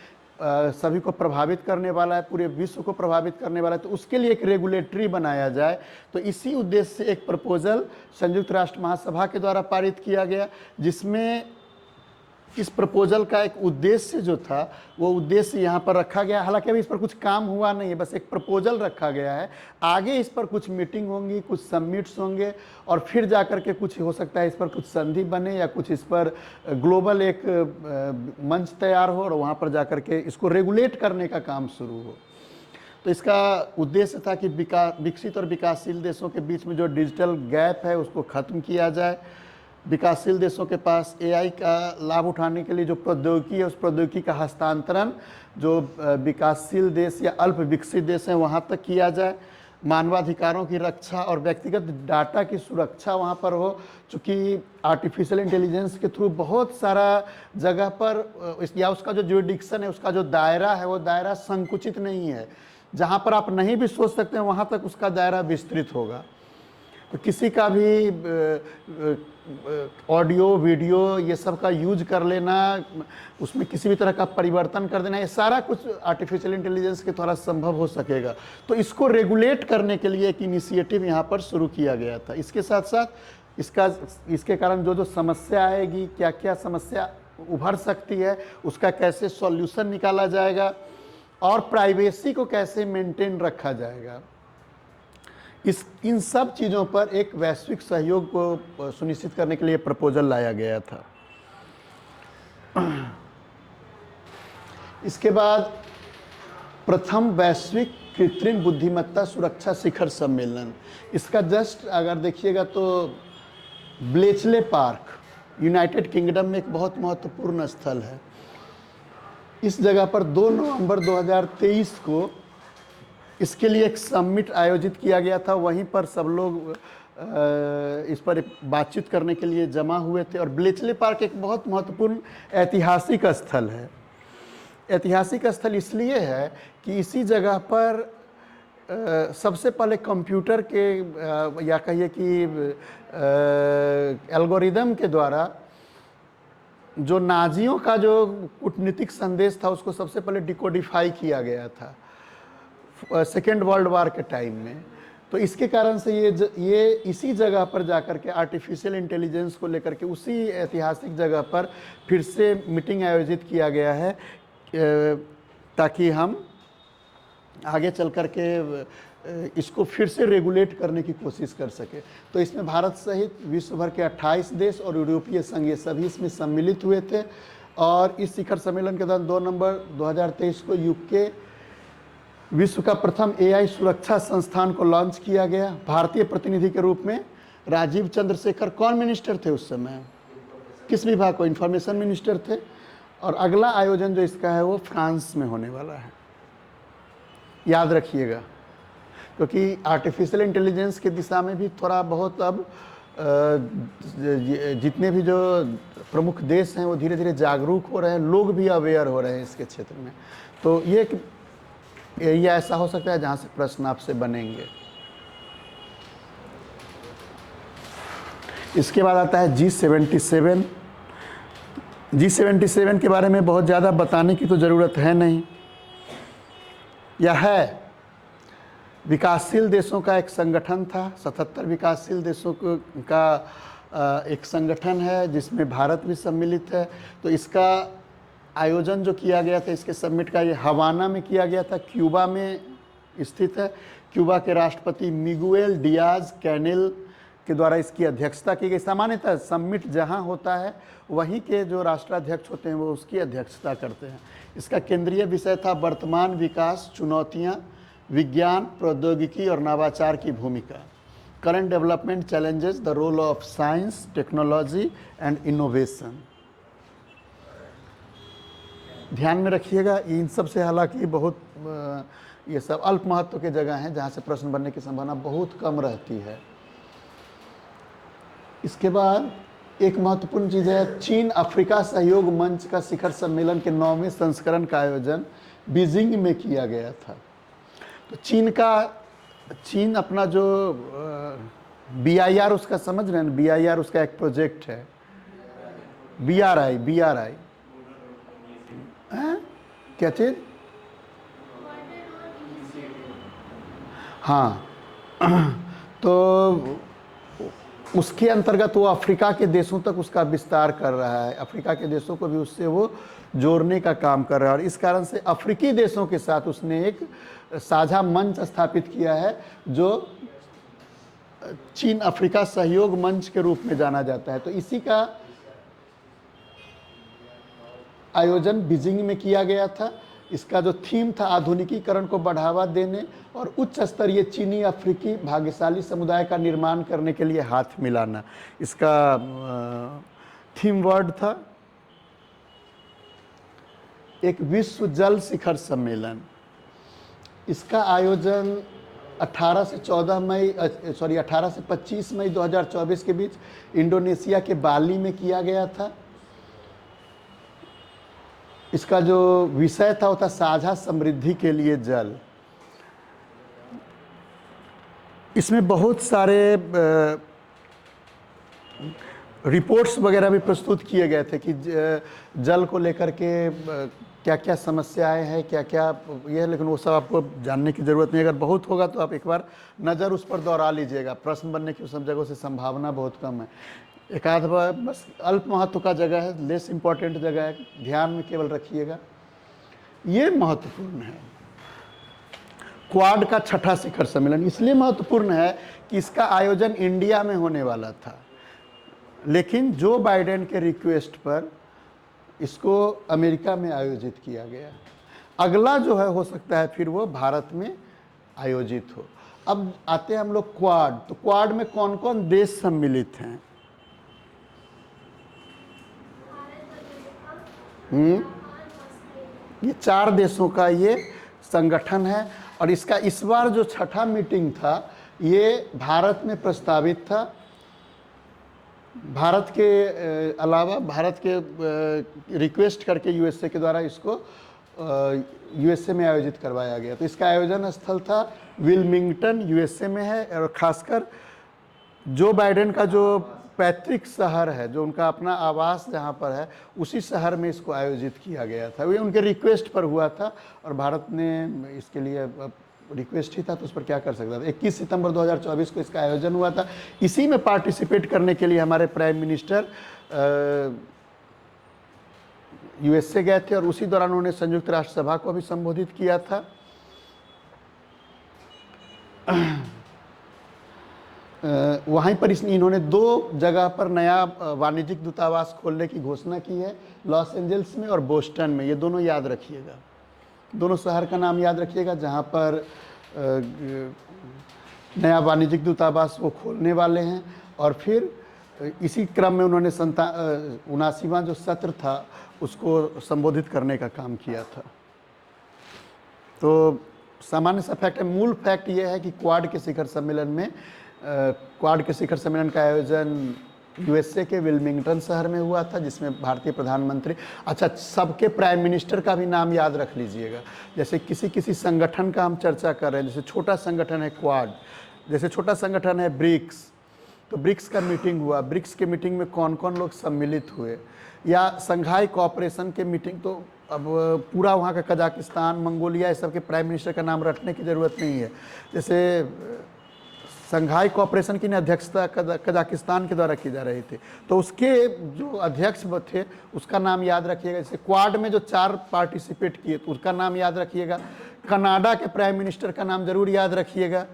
सभी को प्रभावित करने वाला है, पूरे विश्व को प्रभावित करने वाला है, तो उसके लिए एक रेगुलेटरी बनाया जाए। तो इसी उद्देश्य से एक प्रपोजल संयुक्त राष्ट्र महासभा के द्वारा पारित किया गया, जिसमें इस प्रपोजल का एक उद्देश्य जो था वो उद्देश्य यहाँ पर रखा गया। हालांकि अभी इस पर कुछ काम हुआ नहीं है, बस एक प्रपोजल रखा गया है। आगे इस पर कुछ मीटिंग होंगी, कुछ समिट्स होंगे और फिर जाकर के कुछ हो सकता है इस पर कुछ संधि बने या कुछ इस पर ग्लोबल एक मंच तैयार हो और वहाँ पर जाकर के इसको रेगुलेट करने का काम शुरू हो। तो इसका उद्देश्य था कि विकसित और विकासशील देशों के बीच में जो डिजिटल गैप है उसको ख़त्म किया जाए। विकासशील देशों के पास एआई का लाभ उठाने के लिए जो प्रौद्योगिकी है उस प्रौद्योगिकी का हस्तांतरण जो विकासशील देश या अल्प विकसित देश हैं वहाँ तक किया जाए। मानवाधिकारों की रक्षा और व्यक्तिगत डाटा की सुरक्षा वहाँ पर हो, चूँकि आर्टिफिशियल इंटेलिजेंस के थ्रू बहुत सारा जगह पर या उसका जो जुरिडिक्शन है, उसका जो दायरा है वो दायरा संकुचित नहीं है। जहाँ पर आप नहीं भी सोच सकते हैं वहाँ तक उसका दायरा विस्तृत होगा। तो किसी का भी ऑडियो, वीडियो ये सब का यूज कर लेना, उसमें किसी भी तरह का परिवर्तन कर देना, ये सारा कुछ आर्टिफिशियल इंटेलिजेंस के द्वारा संभव हो सकेगा। तो इसको रेगुलेट करने के लिए एक इनिशिएटिव यहाँ पर शुरू किया गया था। इसके साथ साथ इसके कारण जो समस्या आएगी, क्या क्या समस्या उभर सकती है, उसका कैसे सॉल्यूशन निकाला जाएगा और प्राइवेसी को कैसे मेंटेन रखा जाएगा, इन सब चीज़ों पर एक वैश्विक सहयोग को सुनिश्चित करने के लिए प्रपोजल लाया गया था। इसके बाद प्रथम वैश्विक कृत्रिम बुद्धिमत्ता सुरक्षा शिखर सम्मेलन, इसका जस्ट अगर देखिएगा तो ब्लेचले पार्क यूनाइटेड किंगडम में एक बहुत महत्वपूर्ण स्थल है। इस जगह पर 2 नवंबर 2023 को इसके लिए एक समिट आयोजित किया गया था। वहीं पर सब लोग इस पर एक बातचीत करने के लिए जमा हुए थे। और ब्लेचले पार्क एक बहुत महत्वपूर्ण ऐतिहासिक स्थल है। ऐतिहासिक स्थल इसलिए है कि इसी जगह पर सबसे पहले कंप्यूटर के या कहिए कि एल्गोरिदम के द्वारा जो नाजियों का जो कूटनीतिक संदेश था उसको सबसे पहले डिकोडिफाई किया गया था सेकेंड वर्ल्ड वार के टाइम में। तो इसके कारण से ये इसी जगह पर जाकर के आर्टिफिशियल इंटेलिजेंस को लेकर के उसी ऐतिहासिक जगह पर फिर से मीटिंग आयोजित किया गया है ताकि हम आगे चल कर के इसको फिर से रेगुलेट करने की कोशिश कर सके। तो इसमें भारत सहित विश्व भर के 28 देश और यूरोपीय संघ ये सभी इसमें सम्मिलित हुए थे। और इस शिखर सम्मेलन के दौरान 2 नवंबर 2023 को यूके विश्व का प्रथम एआई सुरक्षा संस्थान को लॉन्च किया गया। भारतीय प्रतिनिधि के रूप में राजीव चंद्रशेखर कौन मिनिस्टर थे उस समय, किस विभाग को, इंफॉर्मेशन मिनिस्टर थे। और अगला आयोजन जो इसका है वो फ्रांस में होने वाला है, याद रखिएगा, क्योंकि आर्टिफिशियल इंटेलिजेंस की दिशा में भी थोड़ा बहुत अब जितने भी जो प्रमुख देश हैं वो धीरे धीरे जागरूक हो रहे हैं, लोग भी अवेयर हो रहे हैं इसके क्षेत्र में। तो ये ऐसा हो सकता है जहाँ से प्रश्न आपसे बनेंगे। इसके बाद आता है G77। G77 के बारे में बहुत ज़्यादा बताने की तो ज़रूरत है नहीं। यह है विकासशील देशों का एक संगठन था। 77 विकासशील देशों का एक संगठन है जिसमें भारत भी सम्मिलित है। तो इसका आयोजन जो किया गया था, इसके समिट का, ये हवाना में किया गया था, क्यूबा में स्थित है। क्यूबा के राष्ट्रपति मिगुएल डियाज कैनेल के द्वारा इसकी अध्यक्षता की गई। सामान्यतः समिट जहां होता है वहीं के जो राष्ट्राध्यक्ष होते हैं वो उसकी अध्यक्षता करते हैं। इसका केंद्रीय विषय था वर्तमान विकास चुनौतियां, विज्ञान, प्रौद्योगिकी और नवाचार की भूमिका, current development challenges, the role of science, technology and innovation. ध्यान में रखिएगा, इन सब से हालांकि बहुत ये सब अल्प महत्व के जगह हैं जहाँ से प्रश्न बनने की संभावना बहुत कम रहती है। इसके बाद एक महत्वपूर्ण चीज़ है, चीन अफ्रीका सहयोग मंच का शिखर सम्मेलन के 9वें संस्करण का आयोजन बीजिंग में किया गया था। तो चीन अपना जो BIR उसका समझ रहे हैं, BIR उसका एक प्रोजेक्ट है, BRI क्या चीज? हाँ तो उसके अंतर्गत वो अफ्रीका के देशों तक उसका विस्तार कर रहा है, अफ्रीका के देशों को भी उससे वो जोड़ने का काम कर रहा है। और इस कारण से अफ्रीकी देशों के साथ उसने एक साझा मंच स्थापित किया है जो चीन अफ्रीका सहयोग मंच के रूप में जाना जाता है। तो इसी का आयोजन बीजिंग में किया गया था। इसका जो थीम था आधुनिकीकरण को बढ़ावा देने और उच्च स्तरीय चीनी अफ्रीकी भाग्यशाली समुदाय का निर्माण करने के लिए हाथ मिलाना, इसका थीम वर्ड था। एक विश्व जल शिखर सम्मेलन, इसका आयोजन 18 से 25 मई 2024 के बीच इंडोनेशिया के बाली में किया गया था। इसका जो विषय था वो था साझा समृद्धि के लिए जल। इसमें बहुत सारे रिपोर्ट्स वगैरह भी प्रस्तुत किए गए थे कि जल को लेकर के क्या क्या समस्याएं हैं, क्या क्या ये है, लेकिन वो सब आपको जानने की ज़रूरत नहीं। अगर बहुत होगा तो आप एक बार नज़र उस पर दौड़ा लीजिएगा, प्रश्न बनने की सब जगहों से संभावना बहुत कम है। एक आध बार बस अल्प महत्व का जगह है, लेस इम्पॉर्टेंट जगह है, ध्यान में केवल रखिएगा। ये महत्वपूर्ण है। क्वाड का 6ठा शिखर सम्मेलन इसलिए महत्वपूर्ण है कि इसका आयोजन इंडिया में होने वाला था, लेकिन जो बाइडेन के रिक्वेस्ट पर इसको अमेरिका में आयोजित किया गया। अगला जो है हो सकता है फिर वो भारत में आयोजित हो। अब आते हैं हम लोग क्वाड। तो क्वाड में कौन कौन देश सम्मिलित हैं? ये 4 देशों का ये संगठन है। और इसका इस बार जो 6ठा मीटिंग था ये भारत में प्रस्तावित था। भारत के अलावा भारत के रिक्वेस्ट करके यूएसए के द्वारा इसको यूएसए में आयोजित करवाया गया। तो इसका आयोजन स्थल था विल्मिंगटन, यूएसए में है। और ख़ासकर जो बाइडेन का जो पैतृक शहर है, जो उनका अपना आवास जहाँ पर है, उसी शहर में इसको आयोजित किया गया था। ये उनके रिक्वेस्ट पर हुआ था और भारत ने इसके लिए रिक्वेस्ट ही था तो उस पर क्या कर सकता था। 21 सितंबर 2024 को इसका आयोजन हुआ था। इसी में पार्टिसिपेट करने के लिए हमारे प्राइम मिनिस्टर यूएसए गए थे और उसी दौरान उन्होंने संयुक्त राष्ट्र सभा को भी संबोधित किया था। वहीं पर इन्होंने 2 जगह पर नया वाणिज्यिक दूतावास खोलने की घोषणा की है, लॉस एंजल्स में और बोस्टन में। ये दोनों याद रखिएगा, दोनों शहर का नाम याद रखिएगा जहाँ पर नया वाणिज्यिक दूतावास वो खोलने वाले हैं। और फिर इसी क्रम में उन्होंने 79वां जो सत्र था उसको संबोधित करने का काम किया था। तो सामान्य सा फैक्ट है। मूल फैक्ट ये है कि क्वाड के शिखर सम्मेलन में क्वाड के शिखर सम्मेलन का आयोजन यूएसए के विल्मिंगटन शहर में हुआ था, जिसमें भारतीय प्रधानमंत्री, अच्छा सबके प्राइम मिनिस्टर का भी नाम याद रख लीजिएगा। जैसे किसी संगठन का हम चर्चा कर रहे हैं, जैसे छोटा संगठन है क्वाड, जैसे छोटा संगठन है ब्रिक्स, तो ब्रिक्स का मीटिंग हुआ, ब्रिक्स के मीटिंग में कौन कौन लोग सम्मिलित हुए, या संघाई कोऑपरेशन के मीटिंग। तो अब पूरा वहाँ का कजाकिस्तान, मंगोलिया, इस सब के प्राइम मिनिस्टर का नाम रटने की ज़रूरत नहीं है। जैसे संघाई कोऑपरेशन की अध्यक्षता कजाकिस्तान के द्वारा की जा रही थी, तो उसके जो अध्यक्ष थे उसका नाम याद रखिएगा। जैसे क्वाड में जो 4 पार्टिसिपेट किए तो उसका नाम याद रखिएगा। कनाडा के प्राइम मिनिस्टर का नाम जरूर याद रखिएगा।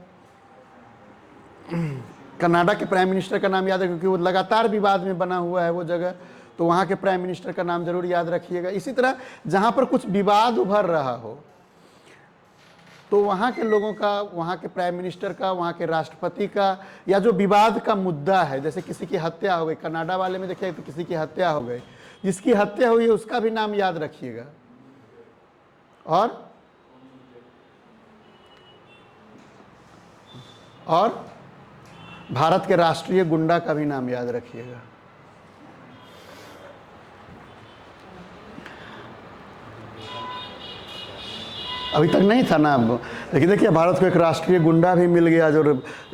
कनाडा के प्राइम मिनिस्टर का नाम याद रखिएगा, क्योंकि वो लगातार विवाद में बना हुआ है वो जगह, तो वहाँ के प्राइम मिनिस्टर का नाम जरूर याद रखिएगा। इसी तरह जहाँ पर कुछ विवाद उभर रहा हो तो वहाँ के लोगों का, वहाँ के प्राइम मिनिस्टर का, वहाँ के राष्ट्रपति का, या जो विवाद का मुद्दा है, जैसे किसी की हत्या हो गई, कनाडा वाले में देखिए तो किसी की हत्या हो गई, जिसकी हत्या हुई है उसका भी नाम याद रखिएगा। और भारत के राष्ट्रीय गुंडा का भी नाम याद रखिएगा। अभी तक नहीं था ना, लेकिन देखिए भारत को एक राष्ट्रीय गुंडा भी मिल गया जो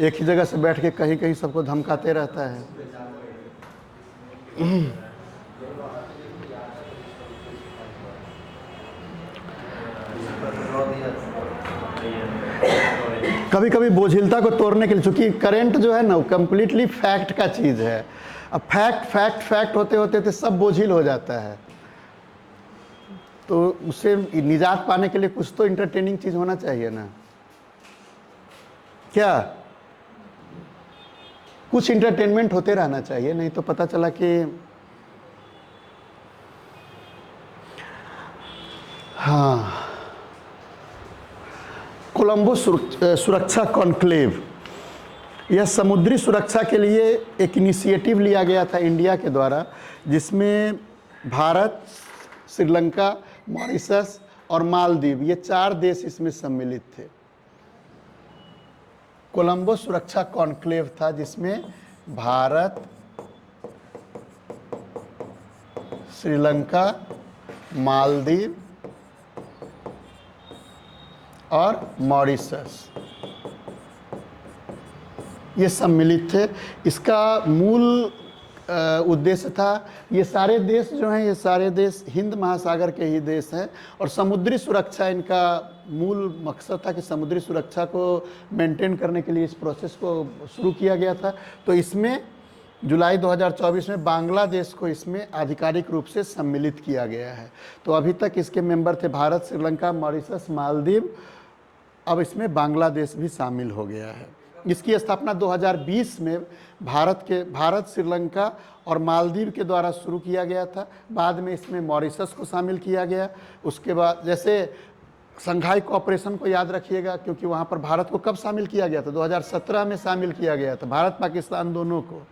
एक ही जगह से बैठ के कहीं कहीं सबको धमकाते रहता है। कभी कभी बोझिलता को तोड़ने के लिए, चूंकि करंट जो है ना वो कम्प्लीटली फैक्ट का चीज़ है, अब फैक्ट होते होते तो सब बोझिल हो जाता है, तो उससे निजात पाने के लिए कुछ तो इंटरटेनिंग चीज़ होना चाहिए ना, क्या कुछ इंटरटेनमेंट होते रहना चाहिए, नहीं तो पता चला कि हाँ। कोलंबो सुरक्षा कॉन्क्लेव, यह समुद्री सुरक्षा के लिए एक इनिशिएटिव लिया गया था इंडिया के द्वारा, जिसमें भारत, श्रीलंका, मॉरिशस और मालदीव, ये 4 देश इसमें सम्मिलित थे। कोलंबो सुरक्षा कॉन्क्लेव था जिसमें भारत, श्रीलंका, मालदीव और मॉरिशस ये सम्मिलित थे। इसका मूल उद्देश्य था, ये सारे देश जो हैं, ये सारे देश हिंद महासागर के ही देश हैं, और समुद्री सुरक्षा इनका मूल मकसद था कि समुद्री सुरक्षा को मेंटेन करने के लिए इस प्रोसेस को शुरू किया गया था। तो इसमें जुलाई 2024 में बांग्लादेश को इसमें आधिकारिक रूप से सम्मिलित किया गया है। तो अभी तक इसके मेंबर थे भारत, श्रीलंका, मॉरिशस, मालदीव, अब इसमें बांग्लादेश भी शामिल हो गया है। इसकी स्थापना 2020 में भारत, श्रीलंका और मालदीव के द्वारा शुरू किया गया था। बाद में इसमें मॉरिशस को शामिल किया गया। उसके बाद जैसे संघाई कोऑपरेशन को याद रखिएगा, क्योंकि वहाँ पर भारत को कब शामिल किया गया था? 2017 में शामिल किया गया था, भारत पाकिस्तान दोनों को।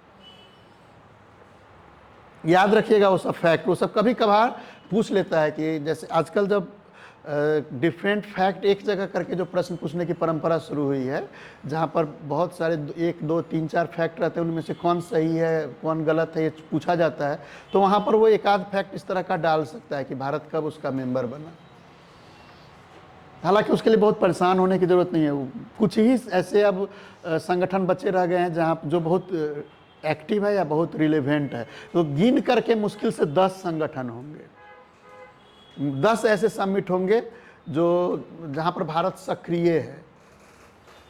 याद रखिएगा वो सब फैक्ट, वो सब कभी कभार पूछ लेता है कि जैसे आजकल जब डिफरेंट फैक्ट एक जगह करके जो प्रश्न पूछने की परंपरा शुरू हुई है, जहाँ पर बहुत सारे 1, 2, 3, 4 फैक्ट रहते हैं, उनमें से कौन सही है कौन गलत है ये पूछा जाता है, तो वहाँ पर वो एक आध फैक्ट इस तरह का डाल सकता है कि भारत कब उसका मेंबर बना। हालांकि उसके लिए बहुत परेशान होने की ज़रूरत नहीं है। कुछ ही ऐसे अब संगठन बचे रह गए हैं जहाँ जो बहुत एक्टिव है या बहुत रिलेवेंट है, तो गिन करके मुश्किल से 10 संगठन होंगे, 10 ऐसे समिट होंगे जो जहाँ पर भारत सक्रिय है।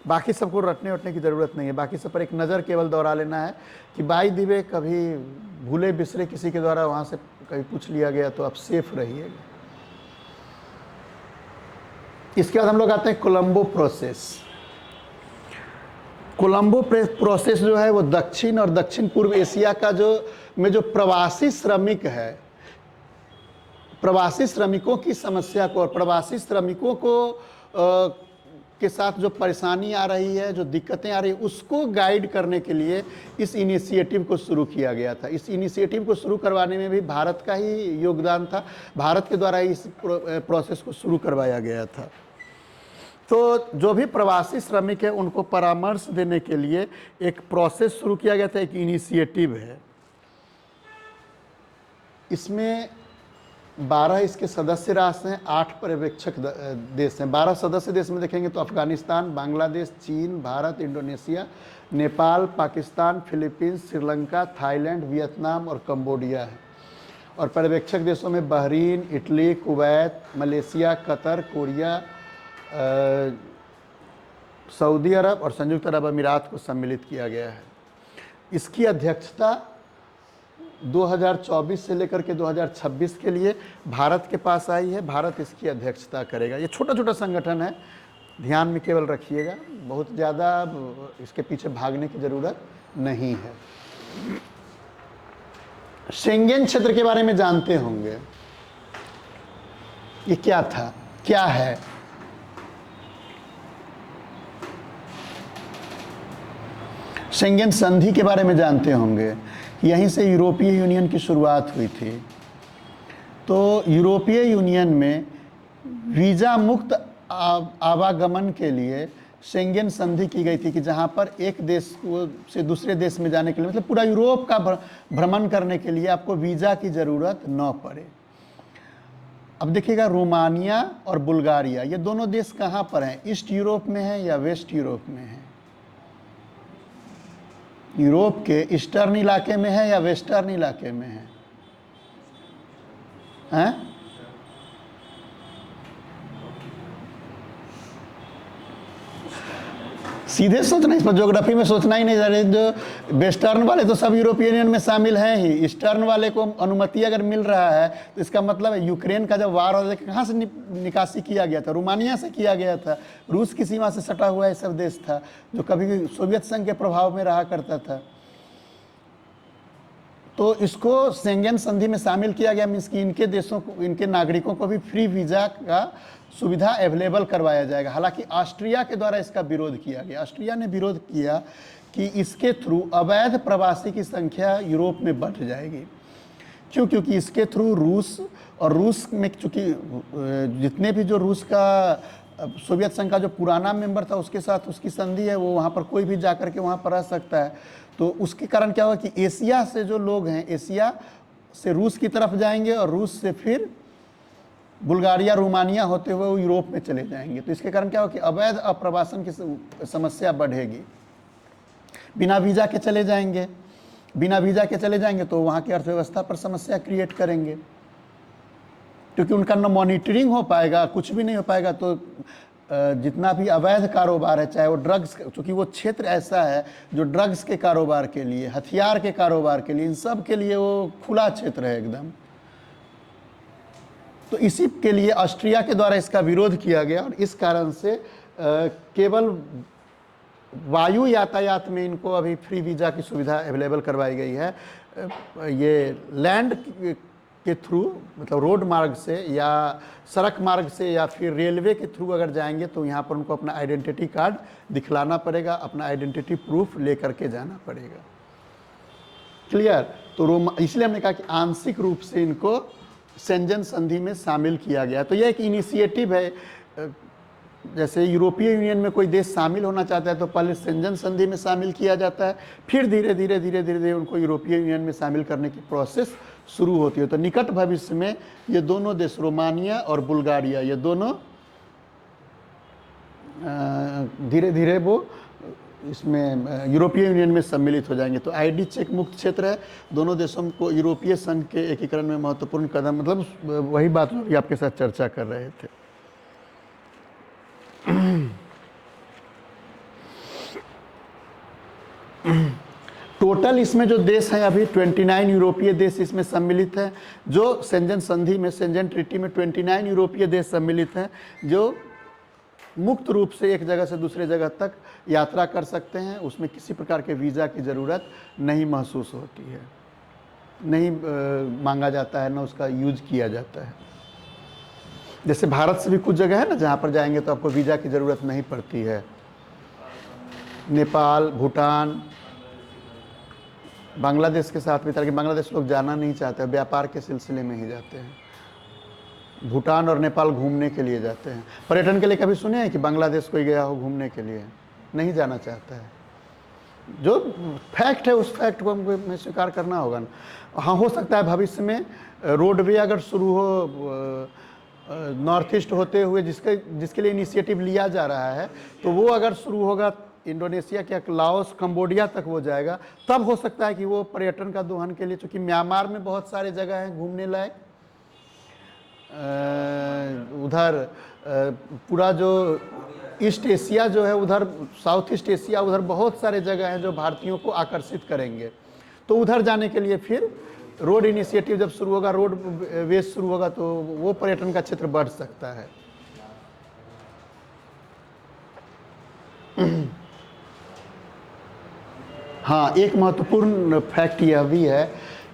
बाकी सबको रटने वटने की ज़रूरत नहीं है, बाकी सब पर एक नज़र केवल दौड़ा लेना है कि बाई द वे कभी भूले बिसरे किसी के द्वारा वहाँ से कभी पूछ लिया गया तो आप सेफ रहिएगा। इसके बाद हम लोग आते हैं कोलंबो प्रोसेस। कोलंबो प्रोसेस जो है वो दक्षिण और दक्षिण पूर्व एशिया का जो प्रवासी श्रमिक है, प्रवासी श्रमिकों की समस्या को और प्रवासी श्रमिकों को के साथ जो परेशानी आ रही है, जो दिक्कतें आ रही है, उसको गाइड करने के लिए इस इनिशिएटिव को शुरू किया गया था। इस इनिशिएटिव को शुरू करवाने में भी भारत का ही योगदान था, भारत के द्वारा इस प्रोसेस को शुरू करवाया गया था। तो जो भी प्रवासी श्रमिक है उनको परामर्श देने के लिए एक प्रोसेस शुरू किया गया था, एक इनिशिएटिव है। इसमें 12 इसके सदस्य राष्ट्र हैं, 8 पर्यवेक्षक देश हैं। 12 सदस्य देश में देखेंगे तो अफगानिस्तान, बांग्लादेश, चीन, Bharat, Indonesia, Nepal, Pakistan, Philippines, Sri Lanka, Thailand, Vietnam और कंबोडिया है। और पर्यवेक्षक देशों में Bahrain, Italy, Kuwait, Malaysia, Qatar, Korea, सऊदी अरब और संयुक्त अरब अमीरात को सम्मिलित किया गया है। इसकी अध्यक्षता 2024 से लेकर के 2026 के लिए भारत के पास आई है। भारत इसकी अध्यक्षता करेगा। ये छोटा छोटा संगठन है, ध्यान में केवल रखिएगा, बहुत ज़्यादा इसके पीछे भागने की ज़रूरत नहीं है। शेंगेन क्षेत्र के बारे में जानते होंगे, ये क्या था, क्या है? शेंगेन संधि के बारे में जानते होंगे, यहीं से यूरोपीय यूनियन की शुरुआत हुई थी। तो यूरोपीय यूनियन में वीज़ा मुक्त आवागमन के लिए शेंगेन संधि की गई थी कि जहां पर एक देश से दूसरे देश में जाने के लिए, मतलब पूरा यूरोप का भ्रमण करने के लिए आपको वीज़ा की ज़रूरत न पड़े। अब देखिएगा, रोमानिया और बुल्गारिया ये दोनों देश कहाँ पर हैं? ईस्ट यूरोप में है या वेस्ट यूरोप में है? यूरोप के ईस्टर्न इलाके में है या वेस्टर्न इलाके में है? हैं? सीधे सोचना, इस पर ज्योग्राफी में सोचना ही नहीं जा रहे। जो वेस्टर्न वाले तो सब यूरोपीय यूनियन में शामिल हैं ही, ईस्टर्न वाले को अनुमति अगर मिल रहा है तो इसका मतलब है यूक्रेन का जब वार हो, कहाँ से निकासी किया गया था? रोमानिया से किया गया था। रूस की सीमा से सटा हुआ ये सब देश था जो कभी सोवियत संघ के प्रभाव में रहा करता था। तो इसको शेंगेन संधि में शामिल किया गया, मीन्स कि इनके देशों को, इनके नागरिकों को भी फ्री वीज़ा का सुविधा अवेलेबल करवाया जाएगा। हालांकि ऑस्ट्रिया के द्वारा इसका विरोध किया गया। ऑस्ट्रिया ने विरोध किया कि इसके थ्रू अवैध प्रवासी की संख्या यूरोप में बढ़ जाएगी। क्यों? क्योंकि इसके थ्रू रूस, और रूस में चूँकि जितने भी जो रूस का सोवियत संघ का जो पुराना मेंबर था उसके साथ उसकी संधि है, वो वहाँ पर कोई भी जाकर के वहाँ पर रह सकता है। तो उसके कारण क्या हुआ कि एशिया से जो लोग हैं, एशिया से रूस की तरफ जाएंगे और रूस से फिर बुल्गारिया, रोमानिया होते हुए वो यूरोप में चले जाएंगे। तो इसके कारण क्या हो कि अवैध अप्रवासन की समस्या बढ़ेगी। बिना वीज़ा के चले जाएंगे, बिना वीज़ा के चले जाएंगे तो वहाँ की अर्थव्यवस्था पर समस्या क्रिएट करेंगे, क्योंकि उनका न मॉनिटरिंग हो पाएगा, कुछ भी नहीं हो पाएगा। तो जितना भी अवैध कारोबार है, चाहे वो ड्रग्स, क्योंकि वो क्षेत्र ऐसा है जो ड्रग्स के कारोबार के लिए, हथियार के कारोबार के लिए, इन सब के लिए वो खुला क्षेत्र है एकदम। तो इसी के लिए ऑस्ट्रिया के द्वारा इसका विरोध किया गया और इस कारण से केवल वायु यातायात में इनको अभी फ्री वीज़ा की सुविधा अवेलेबल करवाई गई है। ये लैंड के थ्रू, मतलब रोड मार्ग से या सड़क मार्ग से या फिर रेलवे के थ्रू अगर जाएंगे तो यहाँ पर उनको अपना आइडेंटिटी कार्ड दिखलाना पड़ेगा, अपना आइडेंटिटी प्रूफ लेकर के जाना पड़ेगा। क्लियर? तो इसलिए हमने कहा कि आंशिक रूप से इनको शेंगेन संधि में शामिल किया गया। तो यह एक इनिशिएटिव है। जैसे यूरोपीय यूनियन में कोई देश शामिल होना चाहता है तो पहले शेंगेन संधि में शामिल किया जाता है, फिर धीरे धीरे उनको यूरोपीय यूनियन में शामिल करने की प्रोसेस शुरू होती है। तो निकट भविष्य में ये दोनों देश, रोमानिया और बुल्गारिया, ये दोनों धीरे धीरे वो इसमें यूरोपीय यूनियन में सम्मिलित हो जाएंगे। तो आईडी चेक मुक्त क्षेत्र है। दोनों देशों को यूरोपीय संघ के एकीकरण में महत्वपूर्ण कदम, मतलब वही बात जो आपके साथ चर्चा कर रहे थे। टोटल इसमें जो देश हैं अभी 29 यूरोपीय देश इसमें सम्मिलित हैं। जो शेंगेन संधि में, शेंगेन ट्रीटी में 29 यूरोपीय देश सम्मिलित हैं जो मुक्त रूप से एक जगह से दूसरे जगह तक यात्रा कर सकते हैं। उसमें किसी प्रकार के वीज़ा की ज़रूरत नहीं महसूस होती है, नहीं मांगा जाता है, ना उसका यूज किया जाता है। जैसे भारत से भी कुछ जगह है ना जहाँ पर जाएंगे तो आपको वीज़ा की ज़रूरत नहीं पड़ती है। नेपाल, भूटान, बांग्लादेश के साथ भी, ताकि बांग्लादेश लोग जाना नहीं चाहते, व्यापार के सिलसिले में ही जाते हैं। भूटान और नेपाल घूमने के लिए जाते हैं। पर्यटन के लिए कभी सुने हैं कि बांग्लादेश कोई गया हो घूमने के लिए? नहीं जाना चाहता है। जो फैक्ट है उस फैक्ट को हमें स्वीकार करना होगा ना। हाँ, हो सकता है भविष्य में रोडवे अगर शुरू हो नॉर्थ ईस्ट होते हुए, जिसके लिए इनिशिएटिव लिया जा रहा है, तो वो अगर शुरू होगा इंडोनेशिया क्या लाओस कंबोडिया तक वो जाएगा, तब हो सकता है कि वो पर्यटन का दोहन के लिए, चूँकि म्यांमार में बहुत सारे जगह हैं घूमने लायक, उधर पूरा जो ईस्ट एशिया जो है, उधर साउथ ईस्ट एशिया, उधर बहुत सारे जगह हैं जो भारतीयों को आकर्षित करेंगे। तो उधर जाने के लिए फिर रोड इनिशिएटिव जब शुरू होगा, रोड वेज शुरू होगा, तो वो पर्यटन का क्षेत्र बढ़ सकता है। हाँ, एक महत्वपूर्ण फैक्ट यह भी है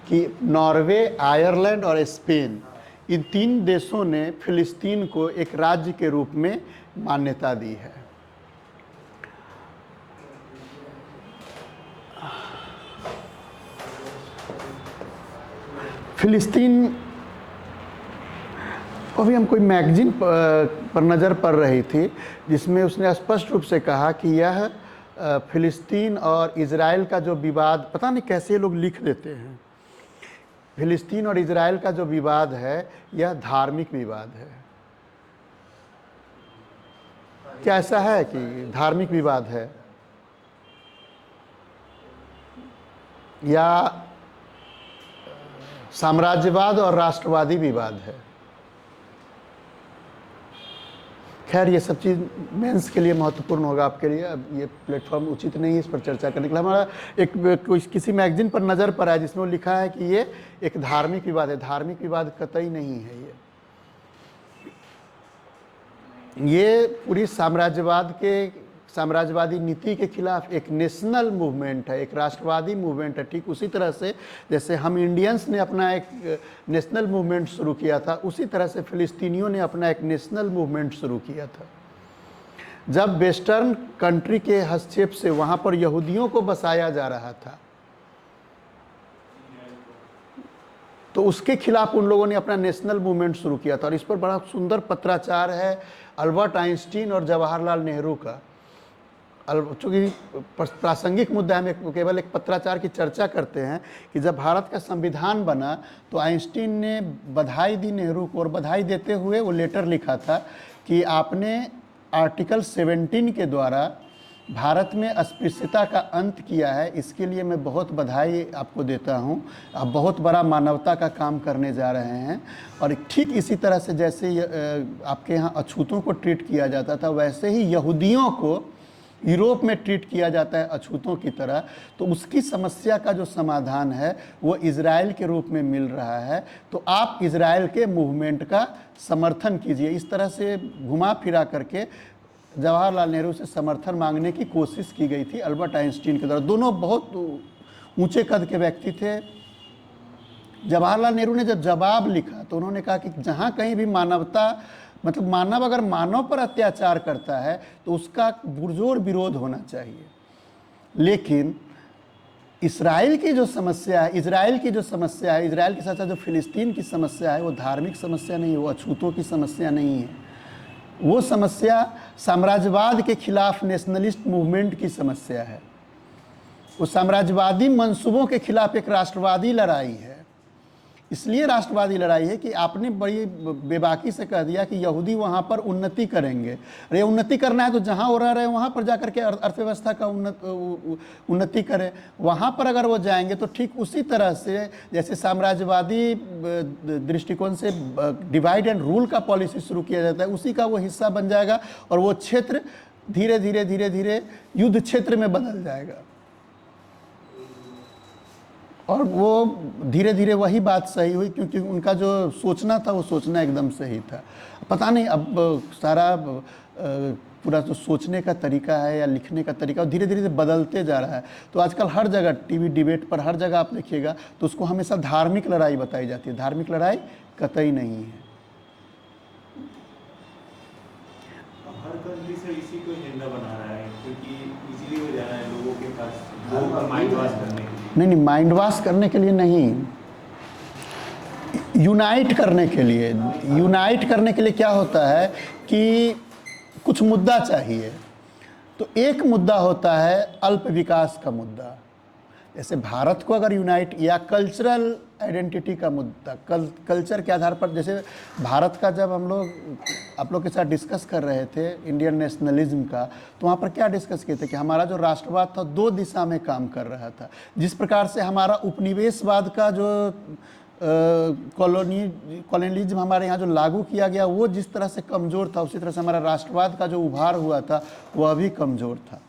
कि नॉर्वे, आयरलैंड और स्पेन, इन 3 देशों ने फिलिस्तीन को एक राज्य के रूप में मान्यता दी है। फिलिस्तीन, अभी हम कोई मैगजीन पर नज़र पड़ रही थी जिसमें उसने स्पष्ट रूप से कहा कि यह फिलिस्तीन और इजराइल का जो विवाद, पता नहीं कैसे लोग लिख देते हैं, फिलिस्तीन और इजराइल का जो विवाद है यह धार्मिक विवाद है। क्या ऐसा है कि धार्मिक विवाद है या साम्राज्यवाद और राष्ट्रवादी विवाद है? खैर, ये सब चीज़ मेंस के लिए महत्वपूर्ण होगा आपके लिए। अब ये प्लेटफॉर्म उचित नहीं है इस पर चर्चा करने के लिए। हमारा एक किसी मैगजीन पर नज़र पड़ा है जिसमें वो लिखा है कि ये एक धार्मिक विवाद है। धार्मिक विवाद कतई नहीं है। ये पूरी साम्राज्यवादी नीति के खिलाफ एक नेशनल मूवमेंट है, एक राष्ट्रवादी मूवमेंट है। ठीक उसी तरह से जैसे हम इंडियंस ने अपना एक नेशनल मूवमेंट शुरू किया था, उसी तरह से फिलिस्तीनियों ने अपना एक नेशनल मूवमेंट शुरू किया था। जब वेस्टर्न कंट्री के हस्तक्षेप से वहाँ पर यहूदियों को बसाया जा रहा था, तो उसके खिलाफ उन लोगों ने अपना नेशनल मूवमेंट शुरू किया था। और इस पर बड़ा सुंदर पत्राचार है अल्बर्ट आइंस्टीन और जवाहरलाल नेहरू का। चूँकि प्रासंगिक मुद्दा है, हम केवल एक पत्राचार की चर्चा करते हैं कि जब भारत का संविधान बना तो आइंस्टीन ने बधाई दी नेहरू को, और बधाई देते हुए वो लेटर लिखा था कि आपने आर्टिकल 17 के द्वारा भारत में अस्पृश्यता का अंत किया है, इसके लिए मैं बहुत बधाई आपको देता हूं। आप बहुत बड़ा मानवता का काम करने जा रहे हैं। और ठीक इसी तरह से जैसे आपके यहाँ अछूतों को ट्रीट किया जाता था, वैसे ही यहूदियों को यूरोप में ट्रीट किया जाता है अछूतों की तरह। तो उसकी समस्या का जो समाधान है वो इजराइल के रूप में मिल रहा है। तो आप इजराइल के मूवमेंट का समर्थन कीजिए। इस तरह से घुमा फिरा करके जवाहरलाल नेहरू से समर्थन मांगने की कोशिश की गई थी अल्बर्ट आइंस्टीन के द्वारा। दोनों बहुत ऊंचे कद के व्यक्ति थे। जवाहरलाल नेहरू ने जब जवाब लिखा तो उन्होंने कहा कि जहाँ कहीं भी मानवता, मतलब मानव अगर मानव पर अत्याचार करता है तो उसका पुरजोर विरोध होना चाहिए। लेकिन इजराइल की जो समस्या है, इजराइल के साथ साथ जो फिलिस्तीन की समस्या है, वो धार्मिक समस्या नहीं है, वो अछूतों की समस्या नहीं है। वो समस्या साम्राज्यवाद के खिलाफ नेशनलिस्ट मूवमेंट की समस्या है। वो साम्राज्यवादी मंसूबों के खिलाफ एक राष्ट्रवादी लड़ाई है। इसलिए राष्ट्रवादी लड़ाई है कि आपने बड़ी बेबाकी से कह दिया कि यहूदी वहाँ पर उन्नति करेंगे। अरे उन्नति करना है तो जहाँ वो रह रहे हैं वहाँ पर जाकर के अर्थव्यवस्था का उन्नति करें। वहाँ पर अगर वो जाएंगे तो ठीक उसी तरह से जैसे साम्राज्यवादी दृष्टिकोण से डिवाइड एंड रूल का पॉलिसी शुरू किया जाता है, उसी का वो हिस्सा बन जाएगा और वो क्षेत्र धीरे धीरे युद्ध क्षेत्र में बदल जाएगा। और वो धीरे धीरे वही बात सही हुई, क्योंकि उनका जो सोचना था वो सोचना एकदम सही था। पता नहीं अब सारा पूरा जो सोचने का तरीका है या लिखने का तरीका धीरे धीरे बदलते जा रहा है। तो आजकल हर जगह टीवी डिबेट पर हर जगह आप देखिएगा तो उसको हमेशा धार्मिक लड़ाई बताई जाती है। धार्मिक लड़ाई कतई नहीं है। हर कंट्री से इसी को एजेंडा बना रहा है क्योंकि इजीली हो जा रहा है लोगों के पास माइंड वॉश करने के लिए। नहीं, माइंड वॉश करने के लिए नहीं, यूनाइट करने के लिए। यूनाइट करने के लिए क्या होता है कि कुछ मुद्दा चाहिए। तो एक मुद्दा होता है अल्प विकास का मुद्दा, जैसे भारत को अगर यूनाइट, या कल्चरल आइडेंटिटी का मुद्दा, कल्चर के आधार पर, जैसे भारत का जब हम लोग आप लोग के साथ डिस्कस कर रहे थे इंडियन नेशनलिज्म का, तो वहाँ पर क्या डिस्कस किए थे कि हमारा जो राष्ट्रवाद था दो दिशा में काम कर रहा था। जिस प्रकार से हमारा उपनिवेशवाद का जो कॉलोनियलिज्म हमारे यहाँ जो लागू किया गया वो जिस तरह से कमज़ोर था, उसी तरह से हमारा राष्ट्रवाद का जो उभार हुआ था वह भी कमज़ोर था।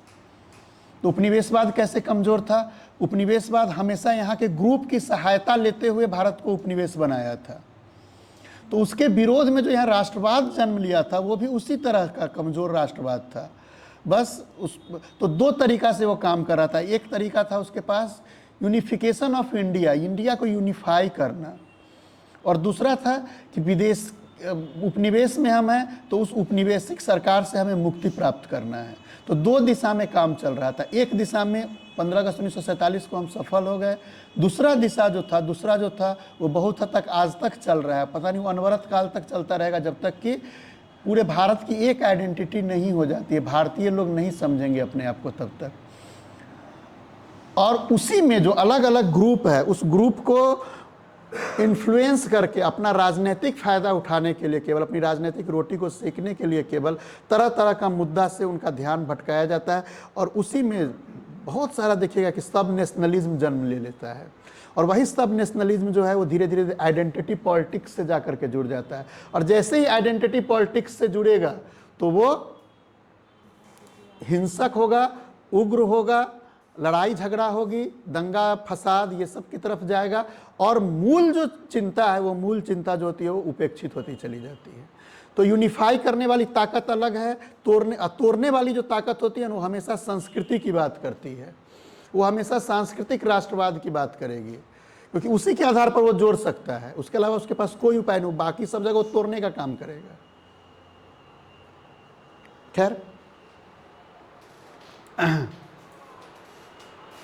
तो उपनिवेशवाद कैसे कमज़ोर था? उपनिवेशवाद हमेशा यहाँ के ग्रुप की सहायता लेते हुए भारत को उपनिवेश बनाया था। तो उसके विरोध में जो यहाँ राष्ट्रवाद जन्म लिया था वो भी उसी तरह का कमज़ोर राष्ट्रवाद था। बस तो दो तरीका से वो काम कर रहा था। एक तरीका था उसके पास यूनिफिकेशन ऑफ इंडिया, इंडिया को यूनिफाई करना, और दूसरा था कि विदेश उपनिवेश में हम हैं तो उस उपनिवेशिक सरकार से हमें मुक्ति प्राप्त करना है। तो दो दिशा में काम चल रहा था। एक दिशा में 15 अगस्त 1947 को हम सफल हो गए, दूसरा जो था वो बहुत हद तक आज तक चल रहा है। पता नहीं वो अनवरत काल तक चलता रहेगा जब तक कि पूरे भारत की एक आइडेंटिटी नहीं हो जाती है, भारतीय लोग नहीं समझेंगे अपने आप को तब तक। और उसी में जो अलग अलग ग्रुप है उस ग्रुप को इन्फ्लुएंस करके अपना राजनीतिक फ़ायदा उठाने के लिए, केवल अपनी राजनीतिक रोटी को सेकने के लिए केवल तरह तरह का मुद्दा से उनका ध्यान भटकाया जाता है। और उसी में बहुत सारा देखिएगा कि सब नेशनलिज्म जन्म ले लेता है, और वही सब नेशनलिज्म जो है वो धीरे धीरे आइडेंटिटी पॉलिटिक्स से जाकर के जुड़ जाता है। और जैसे ही आइडेंटिटी पॉलिटिक्स से जुड़ेगा तो वो हिंसक होगा, उग्र होगा, लड़ाई झगड़ा होगी, दंगा फसाद ये सब की तरफ जाएगा, और मूल जो चिंता है वो मूल चिंता जो होती है वो उपेक्षित होती चली जाती है। तो यूनिफाई करने वाली ताकत अलग है, तोड़ने वाली जो ताकत होती है वो हमेशा संस्कृति की बात करती है, वो हमेशा सांस्कृतिक राष्ट्रवाद की बात करेगी, क्योंकि उसी के आधार पर वो जोड़ सकता है। उसके अलावा उसके पास कोई उपाय नहीं, बाकी सब जगह वो तोड़ने का काम करेगा। खैर,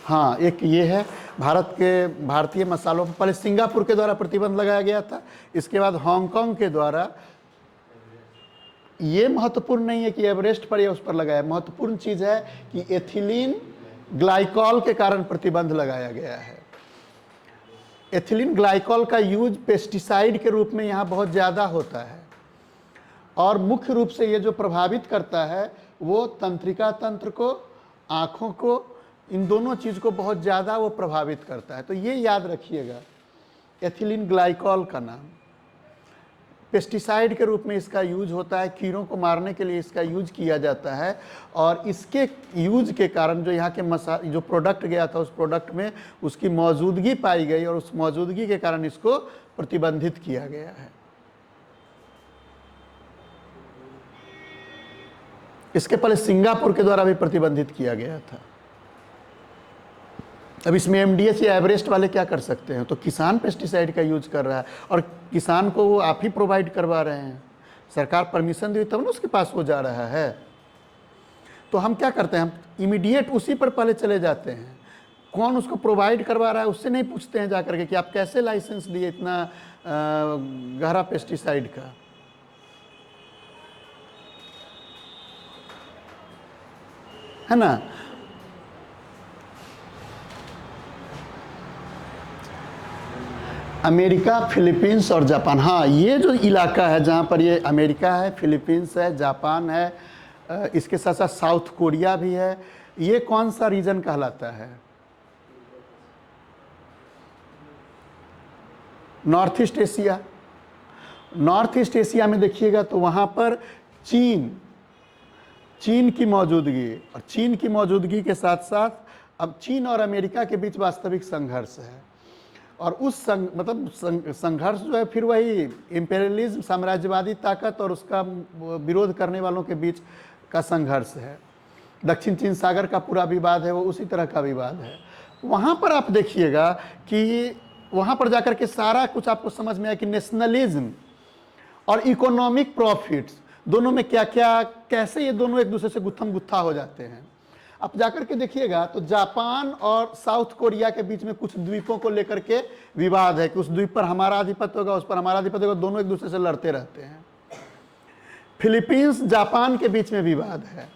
हाँ, एक ये है भारतीय मसालों पर पहले सिंगापुर के द्वारा प्रतिबंध लगाया गया था, इसके बाद हांगकांग के द्वारा। ये महत्वपूर्ण नहीं है कि एवरेस्ट पर या उस पर लगाया, महत्वपूर्ण चीज़ है कि एथिलीन ग्लाइकॉल के कारण प्रतिबंध लगाया गया है। एथिलीन ग्लाइकॉल का यूज पेस्टिसाइड के रूप में यहाँ बहुत ज़्यादा होता है, और मुख्य रूप से ये जो प्रभावित करता है वो तंत्रिका तंत्र को, आँखों को, इन दोनों चीज़ को बहुत ज़्यादा वो प्रभावित करता है। तो ये याद रखिएगा, एथिलीन ग्लाइकॉल का नाम पेस्टिसाइड के रूप में इसका यूज होता है, कीड़ों को मारने के लिए इसका यूज किया जाता है। और इसके यूज के कारण जो यहाँ के जो प्रोडक्ट गया था उस प्रोडक्ट में उसकी मौजूदगी पाई गई, और उस मौजूदगी के कारण इसको प्रतिबंधित किया गया है। इसके पहले सिंगापुर के द्वारा भी प्रतिबंधित किया गया था। अब इसमें एमडीएच या एवरेस्ट वाले क्या कर सकते हैं? तो किसान पेस्टिसाइड का यूज कर रहा है, और किसान को वो आप ही प्रोवाइड करवा रहे हैं, सरकार परमिशन दी तब ना उसके पास वो जा रहा है। तो हम क्या करते हैं, हम इमीडिएट उसी पर पहले चले जाते हैं, कौन उसको प्रोवाइड करवा रहा है उससे नहीं पूछते हैं जाकर के कि आप कैसे लाइसेंस दिए इतना गहरा पेस्टिसाइड का। है ना? अमेरिका, फिलीपींस और जापान, हाँ, ये जो इलाका है जहाँ पर ये अमेरिका है, फिलीपींस है, जापान है, इसके साथ साथ साउथ कोरिया भी है, ये कौन सा रीजन कहलाता है? North east Asia. North east Asia में देखिएगा तो वहाँ पर चीन की मौजूदगी, और चीन की मौजूदगी के साथ साथ अब चीन और अमेरिका के बीच वास्तविक संघर्ष है। और उस संघर्ष जो है फिर वही इंपेरियलिज्म, साम्राज्यवादी ताकत और उसका विरोध करने वालों के बीच का संघर्ष है। दक्षिण चीन सागर का पूरा विवाद है वो उसी तरह का विवाद है। वहाँ पर आप देखिएगा कि वहाँ पर जाकर के सारा कुछ आपको समझ में आया कि नेशनलिज्म और इकोनॉमिक प्रॉफिट्स दोनों में क्या क्या, कैसे ये दोनों एक दूसरे से गुत्थम गुत्था हो जाते हैं। आप जाकर के देखिएगा तो जापान और साउथ कोरिया के बीच में कुछ द्वीपों को लेकर के विवाद है कि उस द्वीप पर हमारा आधिपत्य होगा, उस पर हमारा आधिपत्य होगा, दोनों एक दूसरे से लड़ते रहते हैं। फिलीपींस जापान के बीच में विवाद है,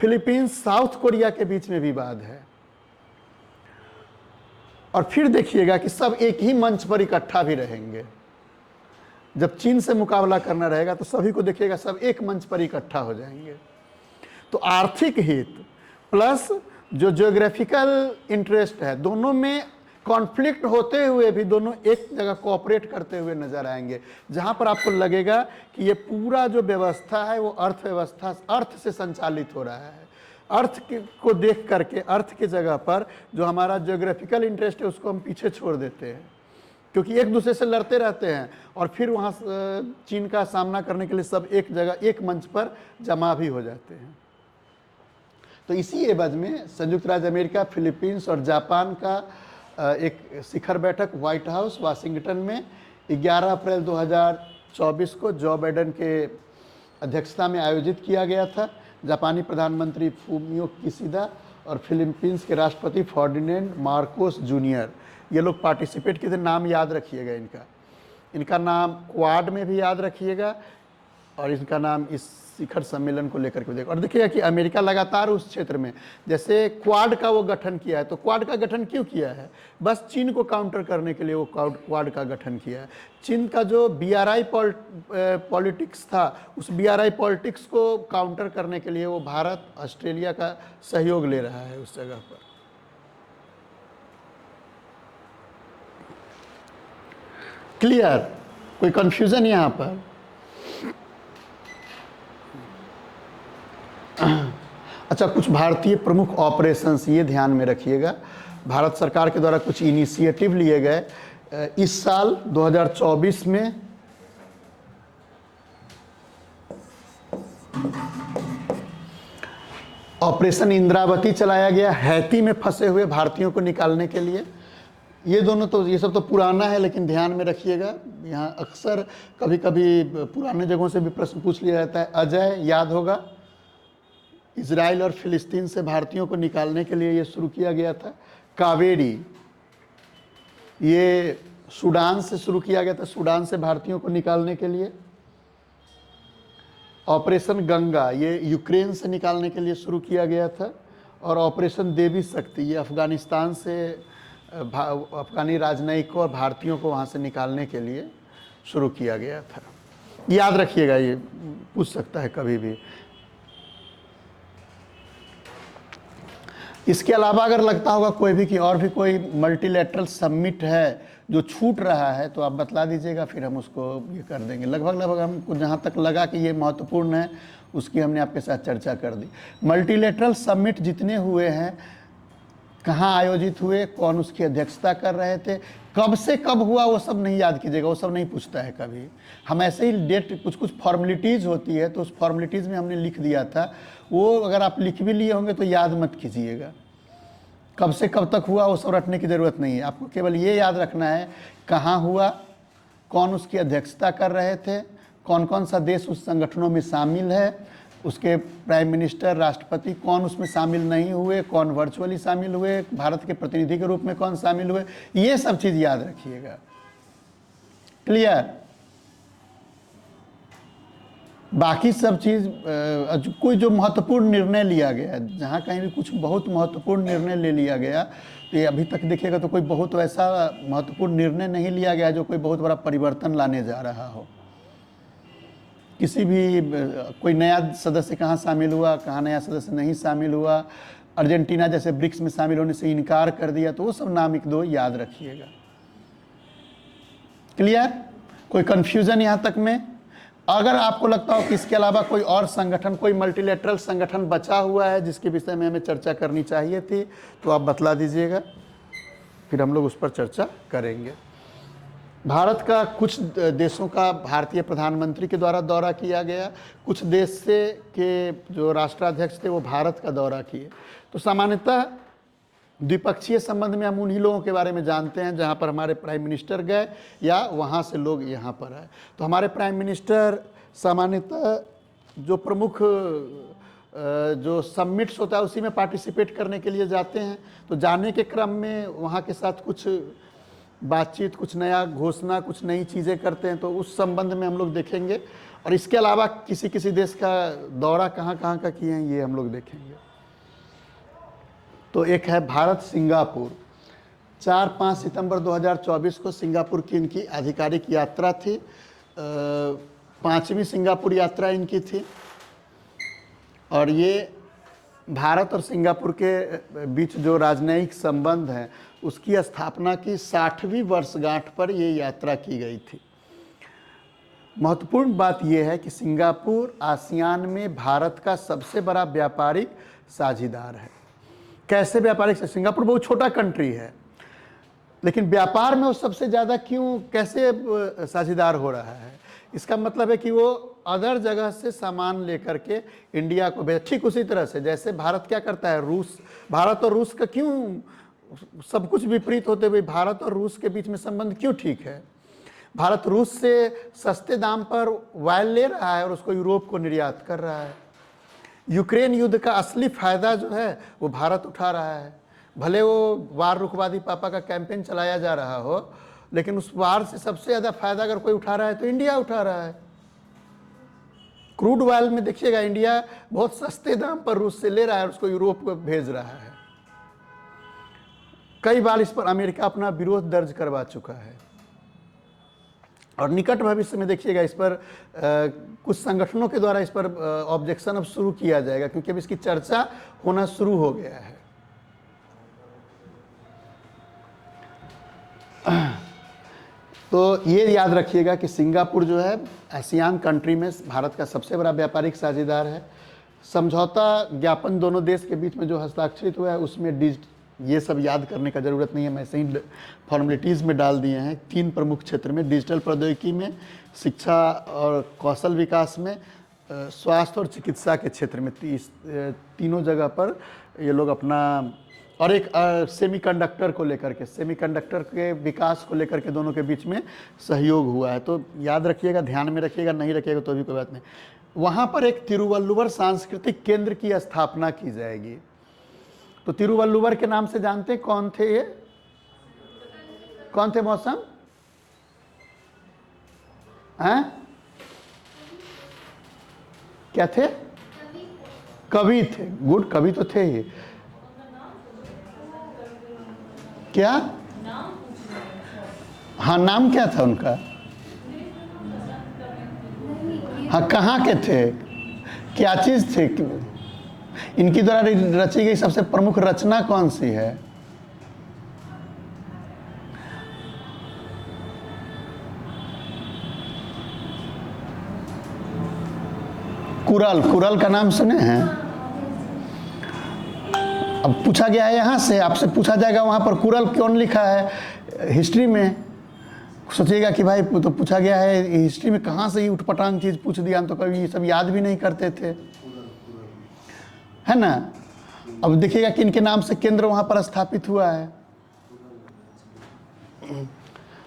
फिलीपींस साउथ कोरिया के बीच में विवाद है। और फिर देखिएगा कि सब एक ही मंच पर इकट्ठा भी रहेंगे। जब चीन से मुकाबला करना रहेगा तो सभी को देखिएगा सब एक मंच पर इकट्ठा हो जाएंगे। तो आर्थिक हित प्लस जो ज्योग्राफिकल इंटरेस्ट है, दोनों में कॉन्फ्लिक्ट होते हुए भी दोनों एक जगह कोऑपरेट करते हुए नजर आएंगे, जहां पर आपको लगेगा कि ये पूरा जो व्यवस्था है वो अर्थव्यवस्था अर्थ से संचालित हो रहा है। को देख करके अर्थ की जगह पर जो हमारा ज्योग्राफिकल इंटरेस्ट है उसको हम पीछे छोड़ देते हैं, क्योंकि एक दूसरे से लड़ते रहते हैं और फिर वहाँ चीन का सामना करने के लिए सब एक जगह एक मंच पर जमा भी हो जाते हैं। तो इसी एवज में संयुक्त राज्य अमेरिका, फिलीपींस और जापान का एक शिखर बैठक व्हाइट हाउस वाशिंगटन में 11 अप्रैल 2024 को जो बाइडेन के अध्यक्षता में आयोजित किया गया था। जापानी प्रधानमंत्री फूमियो किशिदा और फिलीपींस के राष्ट्रपति फर्डिनेंड मार्कोस जूनियर, ये लोग पार्टिसिपेट किए थे। नाम याद रखिएगा इनका नाम क्वाड में भी याद रखिएगा और इनका नाम इस शिखर सम्मेलन को लेकर के देखो। और देखिएगा कि अमेरिका लगातार उस क्षेत्र में, जैसे क्वाड का वो गठन किया है, तो क्वाड का गठन क्यों किया है? बस चीन को काउंटर करने के लिए वो क्वाड का गठन किया है। चीन का जो BRI पॉलिटिक्स था, उस BRI पॉलिटिक्स को काउंटर करने के लिए वो भारत, ऑस्ट्रेलिया का सहयोग ले रहा है उस जगह पर। क्लियर? कोई कंफ्यूजन यहाँ पर? अच्छा, कुछ भारतीय प्रमुख ऑपरेशंस ये ध्यान में रखिएगा। भारत सरकार के द्वारा कुछ इनिशिएटिव लिए गए इस साल 2024 में। ऑपरेशन इंद्रावती चलाया गया हैती में फंसे हुए भारतीयों को निकालने के लिए। ये सब तो पुराना है, लेकिन ध्यान में रखिएगा, यहाँ अक्सर कभी कभी पुराने जगहों से भी प्रश्न पूछ लिया जाता है। अजय याद होगा, इजराइल और फिलिस्तीन से भारतीयों को निकालने के लिए ये शुरू किया गया था। कावेरी, ये सूडान से शुरू किया गया था, सूडान से भारतीयों को निकालने के लिए। ऑपरेशन गंगा, ये यूक्रेन से निकालने के लिए शुरू किया गया था। और ऑपरेशन देवी शक्ति, ये अफगानिस्तान से अफगानी राजनयिकों और भारतीयों को वहाँ से निकालने के लिए शुरू किया गया था। याद रखिएगा, ये पूछ सकता है कभी भी। इसके अलावा अगर लगता होगा कोई भी कि और भी कोई मल्टीलैटरल समिट है जो छूट रहा है, तो आप बतला दीजिएगा, फिर हम उसको ये कर देंगे। लगभग हमको जहाँ तक लगा कि ये महत्वपूर्ण है उसकी हमने आपके साथ चर्चा कर दी। मल्टीलैटरल समिट जितने हुए हैं, कहाँ आयोजित हुए, कौन उसकी अध्यक्षता कर रहे थे, कब से कब हुआ, वो सब नहीं याद कीजिएगा, वो सब नहीं पूछता है कभी। हम ऐसे ही डेट, कुछ फॉर्मेलिटीज़ होती है तो उस फॉर्मेलिटीज़ में हमने लिख दिया था, वो अगर आप लिख भी लिए होंगे तो याद मत कीजिएगा। कब से कब तक हुआ वो सब रटने की ज़रूरत नहीं है, आपको केवल ये याद रखना है कहाँ हुआ, कौन उसकी अध्यक्षता कर रहे थे, कौन कौन सा देश उस संगठनों में शामिल है, उसके प्राइम मिनिस्टर, राष्ट्रपति कौन उसमें शामिल नहीं हुए, कौन वर्चुअली शामिल हुए, भारत के प्रतिनिधि के रूप में कौन शामिल हुए, ये सब चीज़ याद रखिएगा। क्लियर? बाकी सब चीज़ कोई जो महत्वपूर्ण निर्णय लिया गया, जहाँ कहीं भी कुछ बहुत महत्वपूर्ण निर्णय ले लिया गया, तो ये अभी तक देखिएगा तो कोई बहुत वैसा महत्वपूर्ण निर्णय नहीं लिया गया जो कोई बहुत बड़ा परिवर्तन लाने जा रहा हो। किसी भी कोई नया सदस्य कहाँ शामिल हुआ, कहाँ नया सदस्य नहीं शामिल हुआ, अर्जेंटीना जैसे ब्रिक्स में शामिल होने से इनकार कर दिया, तो वो सब नाम एक दो याद रखिएगा। क्लियर? कोई कंफ्यूजन यहाँ तक में? अगर आपको लगता हो कि इसके अलावा कोई और संगठन, कोई मल्टीलैटरल संगठन बचा हुआ है जिसके विषय में हमें चर्चा करनी चाहिए थी, तो आप बतला दीजिएगा, फिर हम लोग उस पर चर्चा करेंगे। भारत का कुछ देशों का भारतीय प्रधानमंत्री के द्वारा दौरा किया गया, कुछ देश से के जो राष्ट्राध्यक्ष थे वो भारत का दौरा किए। तो सामान्यतः द्विपक्षीय संबंध में हम उन्हीं लोगों के बारे में जानते हैं जहाँ पर हमारे प्राइम मिनिस्टर गए या वहाँ से लोग यहाँ पर आए। तो हमारे प्राइम मिनिस्टर सामान्यतः जो प्रमुख जो समिट्स होता है उसी में पार्टिसिपेट करने के लिए जाते हैं। तो जाने के क्रम में वहाँ के साथ कुछ बातचीत, कुछ नया घोषणा, कुछ नई चीज़ें करते हैं, तो उस संबंध में हम लोग देखेंगे। और इसके अलावा किसी किसी देश का दौरा कहाँ कहाँ का किए हैं ये हम लोग देखेंगे। तो एक है भारत सिंगापुर। 4-5 सितंबर 2024 को सिंगापुर की इनकी आधिकारिक यात्रा थी। 5वीं सिंगापुर यात्रा इनकी थी और ये भारत और सिंगापुर के बीच जो राजनयिक संबंध हैं उसकी स्थापना की 60वीं वर्षगांठ पर ये यात्रा की गई थी। महत्वपूर्ण बात यह है कि सिंगापुर आसियान में भारत का सबसे बड़ा व्यापारिक साझीदार है। कैसे व्यापारिक? सिंगापुर बहुत छोटा कंट्री है, लेकिन व्यापार में वो सबसे ज़्यादा क्यों कैसे साझीदार हो रहा है? इसका मतलब है कि वो अदर जगह से सामान लेकर के इंडिया को भेज। ठीक उसी तरह से जैसे भारत क्या करता है, भारत और रूस का क्यों सब कुछ विपरीत होते हुए भारत और रूस के बीच में संबंध क्यों ठीक है? भारत रूस से सस्ते दाम पर ऑयल ले रहा है और उसको यूरोप को निर्यात कर रहा है। यूक्रेन युद्ध का असली फायदा जो है वो भारत उठा रहा है। भले वो वार रुकवादी पापा का कैंपेन चलाया जा रहा हो, लेकिन उस वार से सबसे ज़्यादा फायदा अगर कोई उठा रहा है तो इंडिया उठा रहा है। क्रूड ऑयल में देखिएगा इंडिया बहुत सस्ते दाम पर रूस से ले रहा है और उसको यूरोप को भेज रहा है। कई बार इस पर अमेरिका अपना विरोध दर्ज करवा चुका है और निकट भविष्य में देखिएगा इस पर कुछ संगठनों के द्वारा इस पर ऑब्जेक्शन अब शुरू किया जाएगा, क्योंकि अब इसकी चर्चा होना शुरू हो गया है। तो ये याद रखिएगा कि सिंगापुर जो है आसियान कंट्री में भारत का सबसे बड़ा व्यापारिक साझेदार है। समझौता ज्ञापन दोनों देश के बीच में जो हस्ताक्षरित हुआ है उसमें ये सब याद करने का ज़रूरत नहीं है, मैं ऐसे ही फॉर्मेलिटीज़ में डाल दिए हैं। 3 प्रमुख क्षेत्र में, डिजिटल प्रौद्योगिकी में, शिक्षा और कौशल विकास में, स्वास्थ्य और चिकित्सा के क्षेत्र में, तीनों जगह पर ये लोग अपना, और एक सेमीकंडक्टर को लेकर के, सेमीकंडक्टर के विकास को लेकर के दोनों के बीच में सहयोग हुआ है। तो याद रखिएगा, ध्यान में रखिएगा, नहीं रखिएगा तो भी कोई बात नहीं। वहाँ पर एक तिरुवल्लुवर सांस्कृतिक केंद्र की स्थापना की जाएगी। तो तिरुवल्लुवर के नाम से जानते हैं कौन थे ये? कौन थे मौसम? हैं? क्या थे? कवि थे। गुड, कवि तो थे ही। क्या? हाँ, नाम क्या था उनका? हाँ, कहाँ के थे? क्या चीज थे? इनकी द्वारा रची गई सबसे प्रमुख रचना कौन सी है? कुरल। कुरल का नाम सुने हैं? अब पूछा गया है यहाँ से, आपसे पूछा जाएगा वहाँ पर कुरल क्यों लिखा है हिस्ट्री में। सोचिएगा कि भाई तो पूछा गया है हिस्ट्री में, कहाँ से ये उठपटांग चीज़ पूछ दिया, हम तो कभी ये सब याद भी नहीं करते थे, है ना। अब देखिएगा कि इनके नाम से केंद्र वहाँ पर स्थापित हुआ है।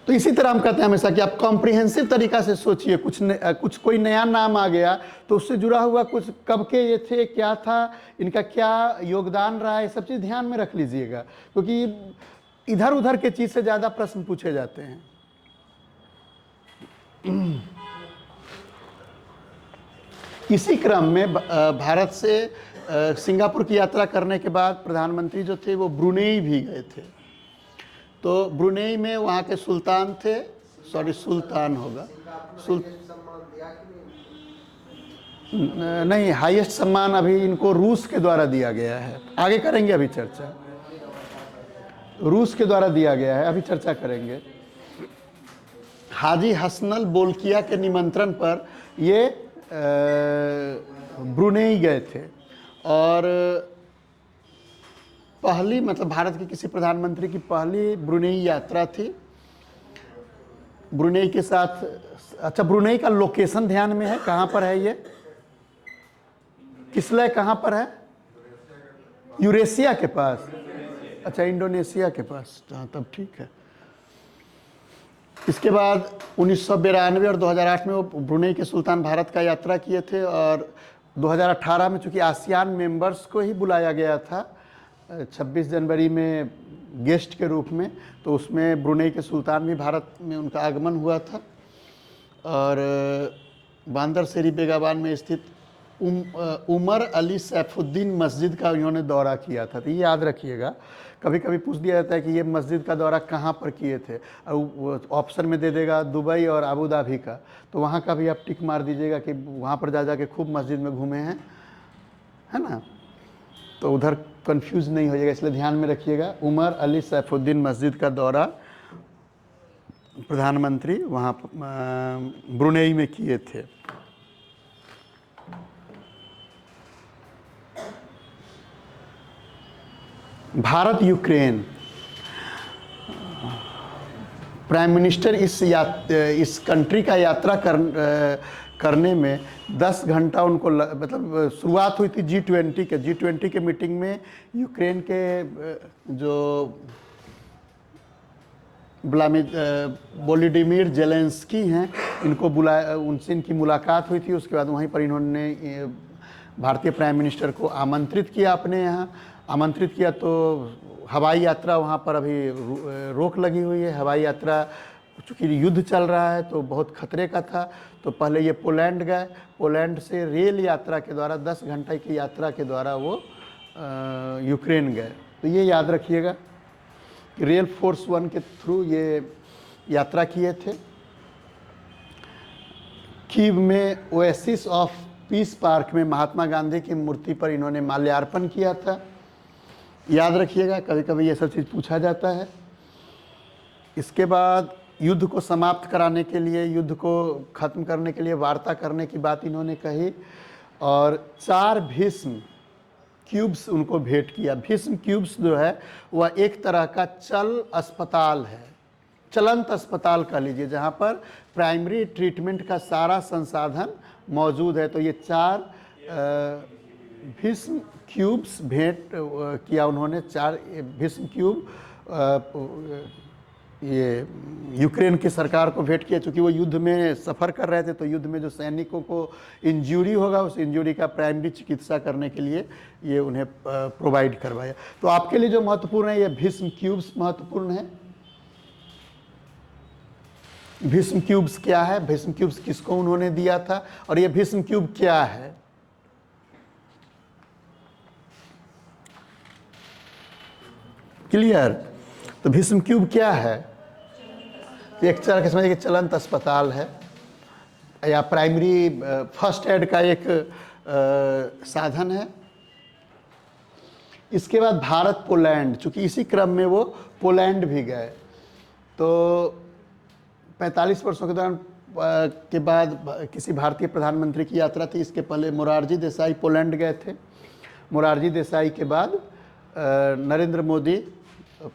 तो इसी तरह हम कहते हैं हमेशा कि आप कॉम्प्रिहेंसिव तरीका से सोचिए। कुछ कोई नया नाम आ गया तो उससे जुड़ा हुआ कुछ, कब के ये थे, क्या था, इनका क्या योगदान रहा है, सब चीज़ ध्यान में रख लीजिएगा, क्योंकि इधर उधर के चीज़ से ज़्यादा प्रश्न पूछे जाते हैं। इसी क्रम में भारत से सिंगापुर की यात्रा करने के बाद प्रधानमंत्री जो थे वो ब्रुनेई भी गए थे। तो ब्रुनेई में वहाँ के सुल्तान थे, सुल्तान होगा, नहीं, हाईएस्ट सम्मान अभी इनको रूस के द्वारा दिया गया है। आगे करेंगे अभी चर्चा, रूस के द्वारा दिया गया है, अभी चर्चा करेंगे। हाजी हसनल बोल्किया के निमंत्रण पर ये ब्रुनेई गए थे और पहली, मतलब भारत के किसी प्रधानमंत्री की पहली ब्रुनेई यात्रा थी। ब्रुनेई के साथ, अच्छा ब्रुनेई का लोकेशन ध्यान में है, कहाँ पर है ये? किसलय कहाँ पर है? यूरेशिया के पास, अच्छा इंडोनेशिया के पास, हाँ तब ठीक है। इसके बाद 1992 और 2008 में वो ब्रुनेई के सुल्तान भारत का यात्रा किए थे और 2018 में चूँकि आसियान मेंबर्स को ही बुलाया गया था 26 जनवरी में गेस्ट के रूप में, तो उसमें ब्रुनेई के सुल्तान भी भारत में उनका आगमन हुआ था। और बांदर सेरी बेगाबान में स्थित उमर अली सैफुद्दीन मस्जिद का इन्होंने दौरा किया था। तो ये याद रखिएगा, कभी कभी पूछ दिया जाता है कि ये मस्जिद का दौरा कहाँ पर किए थे, और ऑप्शन में दे देगा दुबई और अबू धाबी का, तो वहाँ का भी आप टिक मार दीजिएगा कि वहाँ पर जा के खूब मस्जिद में घूमे हैं, है ना। तो उधर कंफ्यूज नहीं हो जाएगा, इसलिए ध्यान में रखिएगा। उमर अली सैफुद्दीन मस्जिद का दौरा प्रधानमंत्री वहाँ ब्रुनेई में किए थे। भारत यूक्रेन, प्राइम मिनिस्टर इस कंट्री का यात्रा करने में 10 घंटा उनको मतलब शुरुआत हुई थी G20 के मीटिंग में। यूक्रेन के जो वोलोडिमीर जेलेंस्की हैं, इनको बुलाया, उनसे इनकी मुलाकात हुई थी। उसके बाद वहीं पर इन्होंने भारतीय प्राइम मिनिस्टर को आमंत्रित किया, अपने यहाँ आमंत्रित किया। तो हवाई यात्रा वहाँ पर अभी रोक लगी हुई है। हवाई यात्रा, चूँकि युद्ध चल रहा है तो बहुत खतरे का था, तो पहले ये पोलैंड गए, पोलैंड से रेल यात्रा के द्वारा 10 घंटे की यात्रा के द्वारा वो यूक्रेन गए। तो ये याद रखिएगा कि रेल फोर्स 1 के थ्रू ये यात्रा किए थे। कीव में ओएसिस ऑफ पीस पार्क में महात्मा गांधी की मूर्ति पर इन्होंने माल्यार्पण किया था, याद रखिएगा, कभी कभी ये सब चीज़ पूछा जाता है। इसके बाद युद्ध को समाप्त कराने के लिए, युद्ध को ख़त्म करने के लिए वार्ता करने की बात इन्होंने कही, और 4 भीष्म क्यूब्स उनको भेंट किया। भीष्म क्यूब्स जो है वह एक तरह का चल अस्पताल है, चलंत अस्पताल कह लीजिए, जहाँ पर प्राइमरी ट्रीटमेंट का सारा संसाधन मौजूद है। तो ये 4 भीष्म क्यूब्स भेंट किया उन्होंने, 4 भीष्म क्यूब ये यूक्रेन की सरकार को भेंट किया। चूँकि वो युद्ध में सफ़र कर रहे थे, तो युद्ध में जो सैनिकों को इंजरी होगा, उस इंजरी का प्राइमरी चिकित्सा करने के लिए ये उन्हें प्रोवाइड करवाया। तो आपके लिए जो महत्वपूर्ण है, ये भीष्म क्यूब्स महत्वपूर्ण है। भीष्म क्यूब्स क्या है, भीष्म क्यूब्स किसको उन्होंने दिया था, और ये भीष्म क्यूब क्या है। क्लियर। तो भीष्म क्यूब क्या है, एक तरह के समझिए कि चलंत अस्पताल है, या प्राइमरी फर्स्ट एड का एक साधन है। इसके बाद भारत पोलैंड, चूँकि इसी क्रम में वो पोलैंड भी गए, तो 45 वर्षों के दौरान के बाद किसी भारतीय प्रधानमंत्री की यात्रा थी। इसके पहले मोरारजी देसाई पोलैंड गए थे, मोरारजी देसाई के बाद नरेंद्र मोदी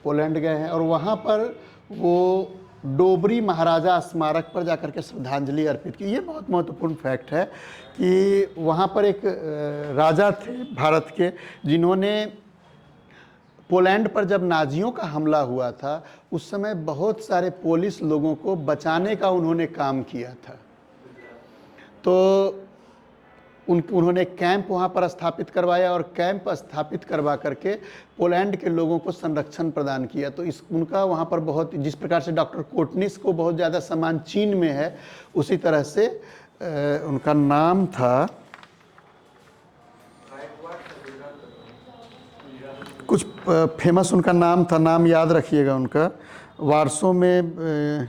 पोलैंड गए हैं, और वहाँ पर वो डोबरी महाराजा स्मारक पर जाकर के श्रद्धांजलि अर्पित की। ये बहुत महत्वपूर्ण फैक्ट है कि वहाँ पर एक राजा थे भारत के, जिन्होंने पोलैंड पर जब नाजियों का हमला हुआ था, उस समय बहुत सारे पोलिश लोगों को बचाने का उन्होंने काम किया था। तो उन्होंने कैंप वहाँ पर स्थापित करवाया, और कैंप स्थापित करवा करके पोलैंड के लोगों को संरक्षण प्रदान किया। तो उनका वहाँ पर बहुत, जिस प्रकार से डॉक्टर कोटनिस को बहुत ज़्यादा सम्मान चीन में है, उसी तरह से उनका नाम था, कुछ फेमस उनका नाम था, नाम याद रखिएगा उनका। वारसो में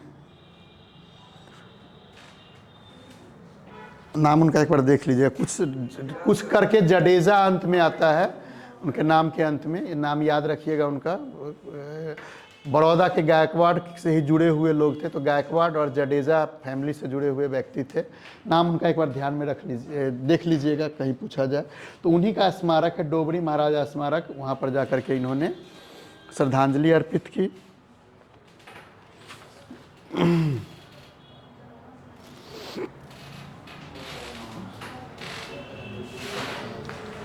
नाम उनका एक बार देख लीजिए, कुछ करके जडेजा अंत में आता है उनके नाम के अंत में, ये नाम याद रखिएगा उनका। बड़ौदा के गायकवाड़ से ही जुड़े हुए लोग थे, तो गायकवाड़ और जडेजा फैमिली से जुड़े हुए व्यक्ति थे। नाम उनका एक बार ध्यान में रख लीजिए, देख लीजिएगा कहीं पूछा जाए। तो उन्हीं का स्मारक है, डोबरी महाराजा स्मारक, वहाँ पर जा कर के इन्होंने श्रद्धांजलि अर्पित की।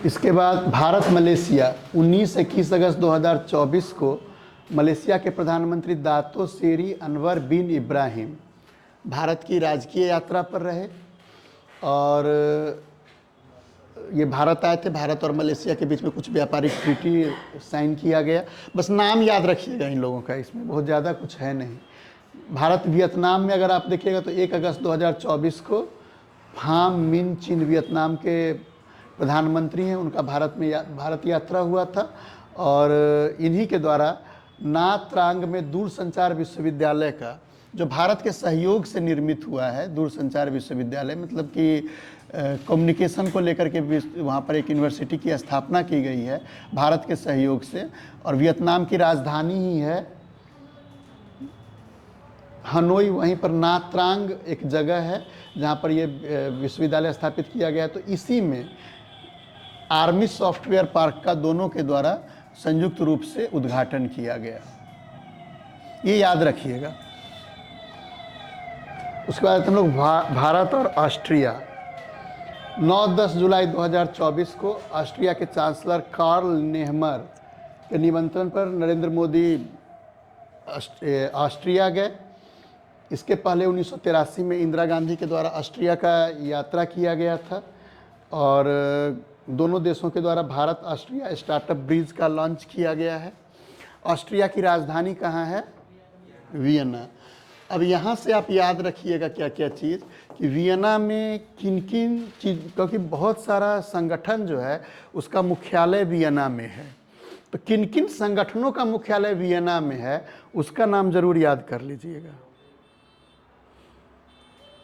इसके बाद भारत मलेशिया, 19-21 अगस्त 2024 को मलेशिया के प्रधानमंत्री दातो सेरी अनवर बिन इब्राहिम भारत की राजकीय यात्रा पर रहे, और ये भारत आए थे। भारत और मलेशिया के बीच में कुछ व्यापारिक ट्रीटी साइन किया गया। बस नाम याद रखिएगा इन लोगों का, इसमें बहुत ज़्यादा कुछ है नहीं। भारत वियतनाम में अगर आप देखिएगा तो 1 अगस्त 2024 को फाम मिन चीन वियतनाम के प्रधानमंत्री हैं, उनका भारत यात्रा हुआ था। और इन्हीं के द्वारा नात्रांग में दूरसंचार विश्वविद्यालय का, जो भारत के सहयोग से निर्मित हुआ है, दूरसंचार विश्वविद्यालय मतलब कि कम्युनिकेशन को लेकर के वहाँ पर एक यूनिवर्सिटी की स्थापना की गई है भारत के सहयोग से। और वियतनाम की राजधानी ही है हनोई, वहीं पर नात्रांग एक जगह है जहाँ पर ये विश्वविद्यालय स्थापित किया गया। तो इसी में आर्मी सॉफ्टवेयर पार्क का दोनों के द्वारा संयुक्त रूप से उद्घाटन किया गया, ये याद रखिएगा। उसके बाद हम लोग भारत और ऑस्ट्रिया। 9-10 जुलाई 2024 को ऑस्ट्रिया के चांसलर कार्ल नेहमर के निमंत्रण पर नरेंद्र मोदी ऑस्ट्रिया गए। इसके पहले 1983 में इंदिरा गांधी के द्वारा ऑस्ट्रिया का यात्रा किया गया था और दोनों देशों के द्वारा भारत ऑस्ट्रिया स्टार्टअप ब्रिज का लॉन्च किया गया है। ऑस्ट्रिया की राजधानी कहाँ है? वियना। अब यहाँ से आप याद रखिएगा क्या क्या चीज़ कि वियना में किन किन चीज़, क्योंकि बहुत सारा संगठन जो है उसका मुख्यालय वियना में है, तो किन किन संगठनों का मुख्यालय वियना में है उसका नाम जरूर याद कर लीजिएगा।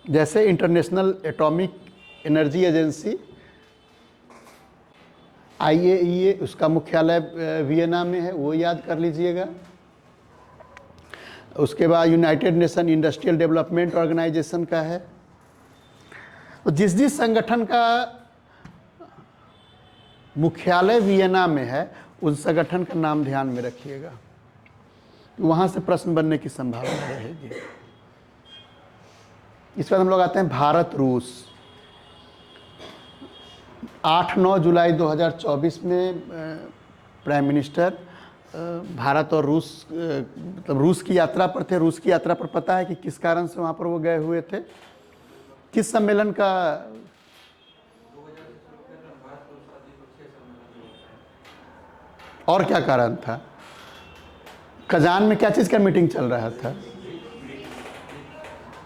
जैसे international atomic energy agency IAEA, उसका मुख्यालय वियना में है, वो याद कर लीजिएगा। उसके बाद United Nation Industrial Development Organization का है। तो जिस जिस संगठन का मुख्यालय वियना में है उस संगठन का नाम ध्यान में रखिएगा, वहाँ से प्रश्न बनने की संभावना रहेगी। इस बाद हम लोग आते हैं भारत रूस। 8-9 जुलाई 2024 में प्राइम मिनिस्टर भारत और रूस मतलब रूस की यात्रा पर थे। रूस की यात्रा पर पता है कि किस कारण से वहाँ पर वो गए हुए थे? किस सम्मेलन का? और क्या कारण था? कजान में क्या चीज़ का मीटिंग चल रहा था,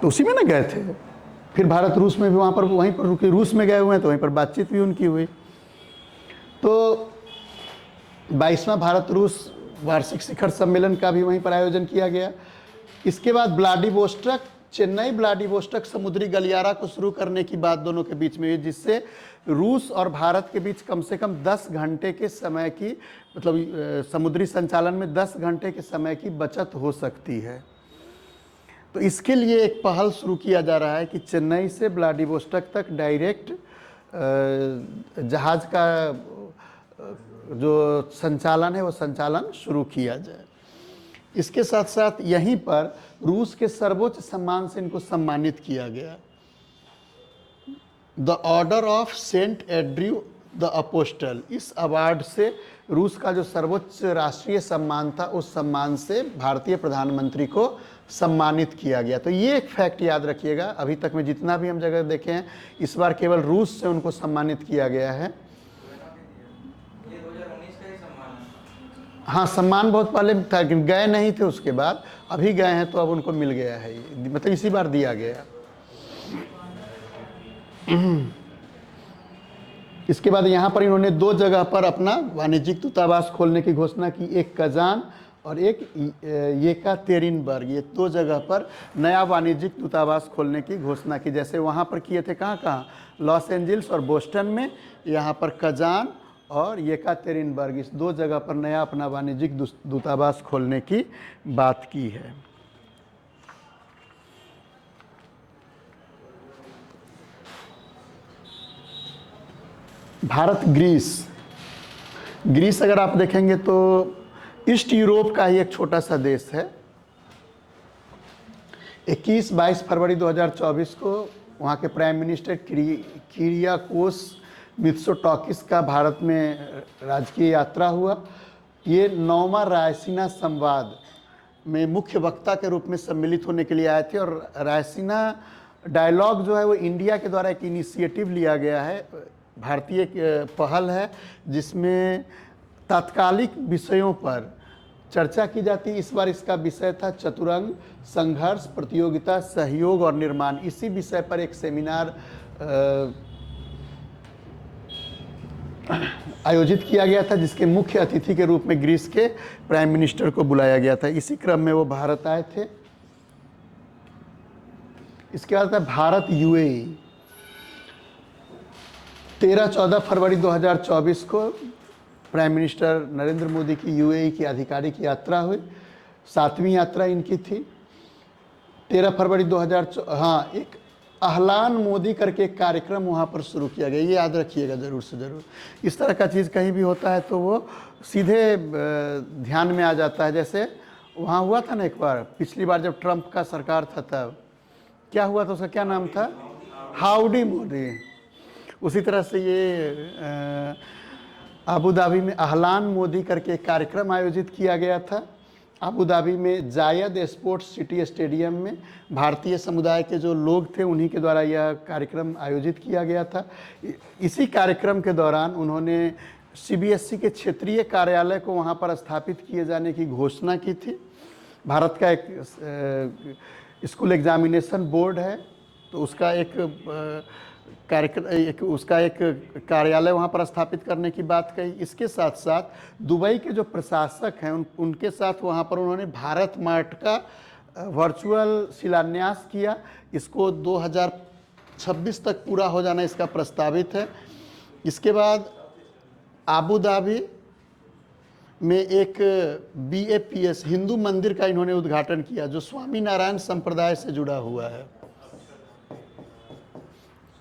तो उसी में ना गए थे। फिर भारत रूस में भी वहाँ पर वहीं पर रुके, रूस में गए हुए हैं तो वहीं पर बातचीत भी उनकी हुई। तो 22वां भारत रूस वार्षिक शिखर सम्मेलन का भी वहीं पर आयोजन किया गया। इसके बाद व्लादिवोस्टॉक, चेन्नई व्लादिवोस्टॉक समुद्री गलियारा को शुरू करने की बात दोनों के बीच में हुई, जिससे रूस और भारत के बीच कम से कम 10 घंटे के समय की मतलब समुद्री संचालन में 10 घंटे के समय की बचत हो सकती है। तो इसके लिए एक पहल शुरू किया जा रहा है कि चेन्नई से व्लादिवोस्टॉक तक डायरेक्ट जहाज़ का जो संचालन है वो संचालन शुरू किया जाए। इसके साथ साथ यहीं पर रूस के सर्वोच्च सम्मान से इनको सम्मानित किया गया, the Order of Saint Andrew the Apostle. इस अवार्ड से रूस का जो सर्वोच्च राष्ट्रीय सम्मान था उस सम्मान से भारतीय प्रधानमंत्री को सम्मानित किया गया। तो ये एक फैक्ट याद रखिएगा, अभी तक में जितना भी हम जगह देखे हैं इस बार केवल रूस से उनको सम्मानित किया गया है। हाँ, सम्मान बहुत पहले था लेकिन गए नहीं थे, उसके बाद अभी गए हैं तो अब उनको मिल गया है, ये मतलब इसी बार दिया गया। इसके बाद यहाँ पर इन्होंने 2 जगह पर अपना वाणिज्यिक दूतावास खोलने की घोषणा की, एक कजान और एक येकातेरिनबर्ग। ये 2 जगह पर नया वाणिज्यिक दूतावास खोलने की घोषणा की। जैसे वहाँ पर किए थे कहाँ, लॉस एंजल्स और बोस्टन में, यहाँ पर कजान और येकातेरिनबर्ग, इस 2 जगह पर नया अपना वाणिज्यिक दूतावास खोलने की बात की है। भारत ग्रीस। ग्रीस अगर आप देखेंगे तो ईस्ट यूरोप का ही एक छोटा सा देश है। 21-22 फरवरी 2024 को वहाँ के प्राइम मिनिस्टर किरियाकोस मित्सोटाकिस का भारत में राजकीय यात्रा हुआ। ये 9वां रायसीना संवाद में मुख्य वक्ता के रूप में सम्मिलित होने के लिए आए थे। और रायसीना डायलॉग जो है वो इंडिया के द्वारा एक इनिशिएटिव लिया गया है, भारतीय पहल है, जिसमें तात्कालिक विषयों पर चर्चा की जाती है। इस बार इसका विषय था चतुरंग, संघर्ष, प्रतियोगिता, सहयोग और निर्माण। इसी विषय पर एक सेमिनार आयोजित किया गया था, जिसके मुख्य अतिथि के रूप में ग्रीस के प्राइम मिनिस्टर को बुलाया गया था। इसी क्रम में वो भारत आए थे। इसके बाद था भारत यूएई। 13-14 फरवरी 2024 को प्राइम मिनिस्टर नरेंद्र मोदी की यूएई की आधिकारिक यात्रा हुई। 7वीं यात्रा इनकी थी। 13 फरवरी 2000 हाँ, एक अहलान मोदी करके एक कार्यक्रम वहाँ पर शुरू किया गया, ये याद रखिएगा ज़रूर से ज़रूर। इस तरह का चीज़ कहीं भी होता है तो वो सीधे ध्यान में आ जाता है। जैसे वहाँ हुआ था ना एक बार, पिछली बार जब ट्रंप का सरकार था तब क्या हुआ था, उसका क्या नाम था, हाउडी मोदी। उसी तरह से ये अबू धाबी में अहलान मोदी करके एक कार्यक्रम आयोजित किया गया था। अबू धाबी में जायद स्पोर्ट्स सिटी स्टेडियम में भारतीय समुदाय के जो लोग थे उन्हीं के द्वारा यह कार्यक्रम आयोजित किया गया था। इसी कार्यक्रम के दौरान उन्होंने सीबीएसई के क्षेत्रीय कार्यालय को वहां पर स्थापित किए जाने की घोषणा की थी। भारत का एक स्कूल एग्जामिनेशन बोर्ड है, तो उसका एक कार्यालय वहाँ पर स्थापित करने की बात कही। इसके साथ साथ दुबई के जो प्रशासक हैं उनके साथ वहाँ पर उन्होंने भारत मार्ट का वर्चुअल शिलान्यास किया। इसको 2026 तक पूरा हो जाना इसका प्रस्तावित है। इसके बाद आबू धाबी में एक BAPS हिंदू मंदिर का इन्होंने उद्घाटन किया, जो स्वामी नारायण संप्रदाय से जुड़ा हुआ है।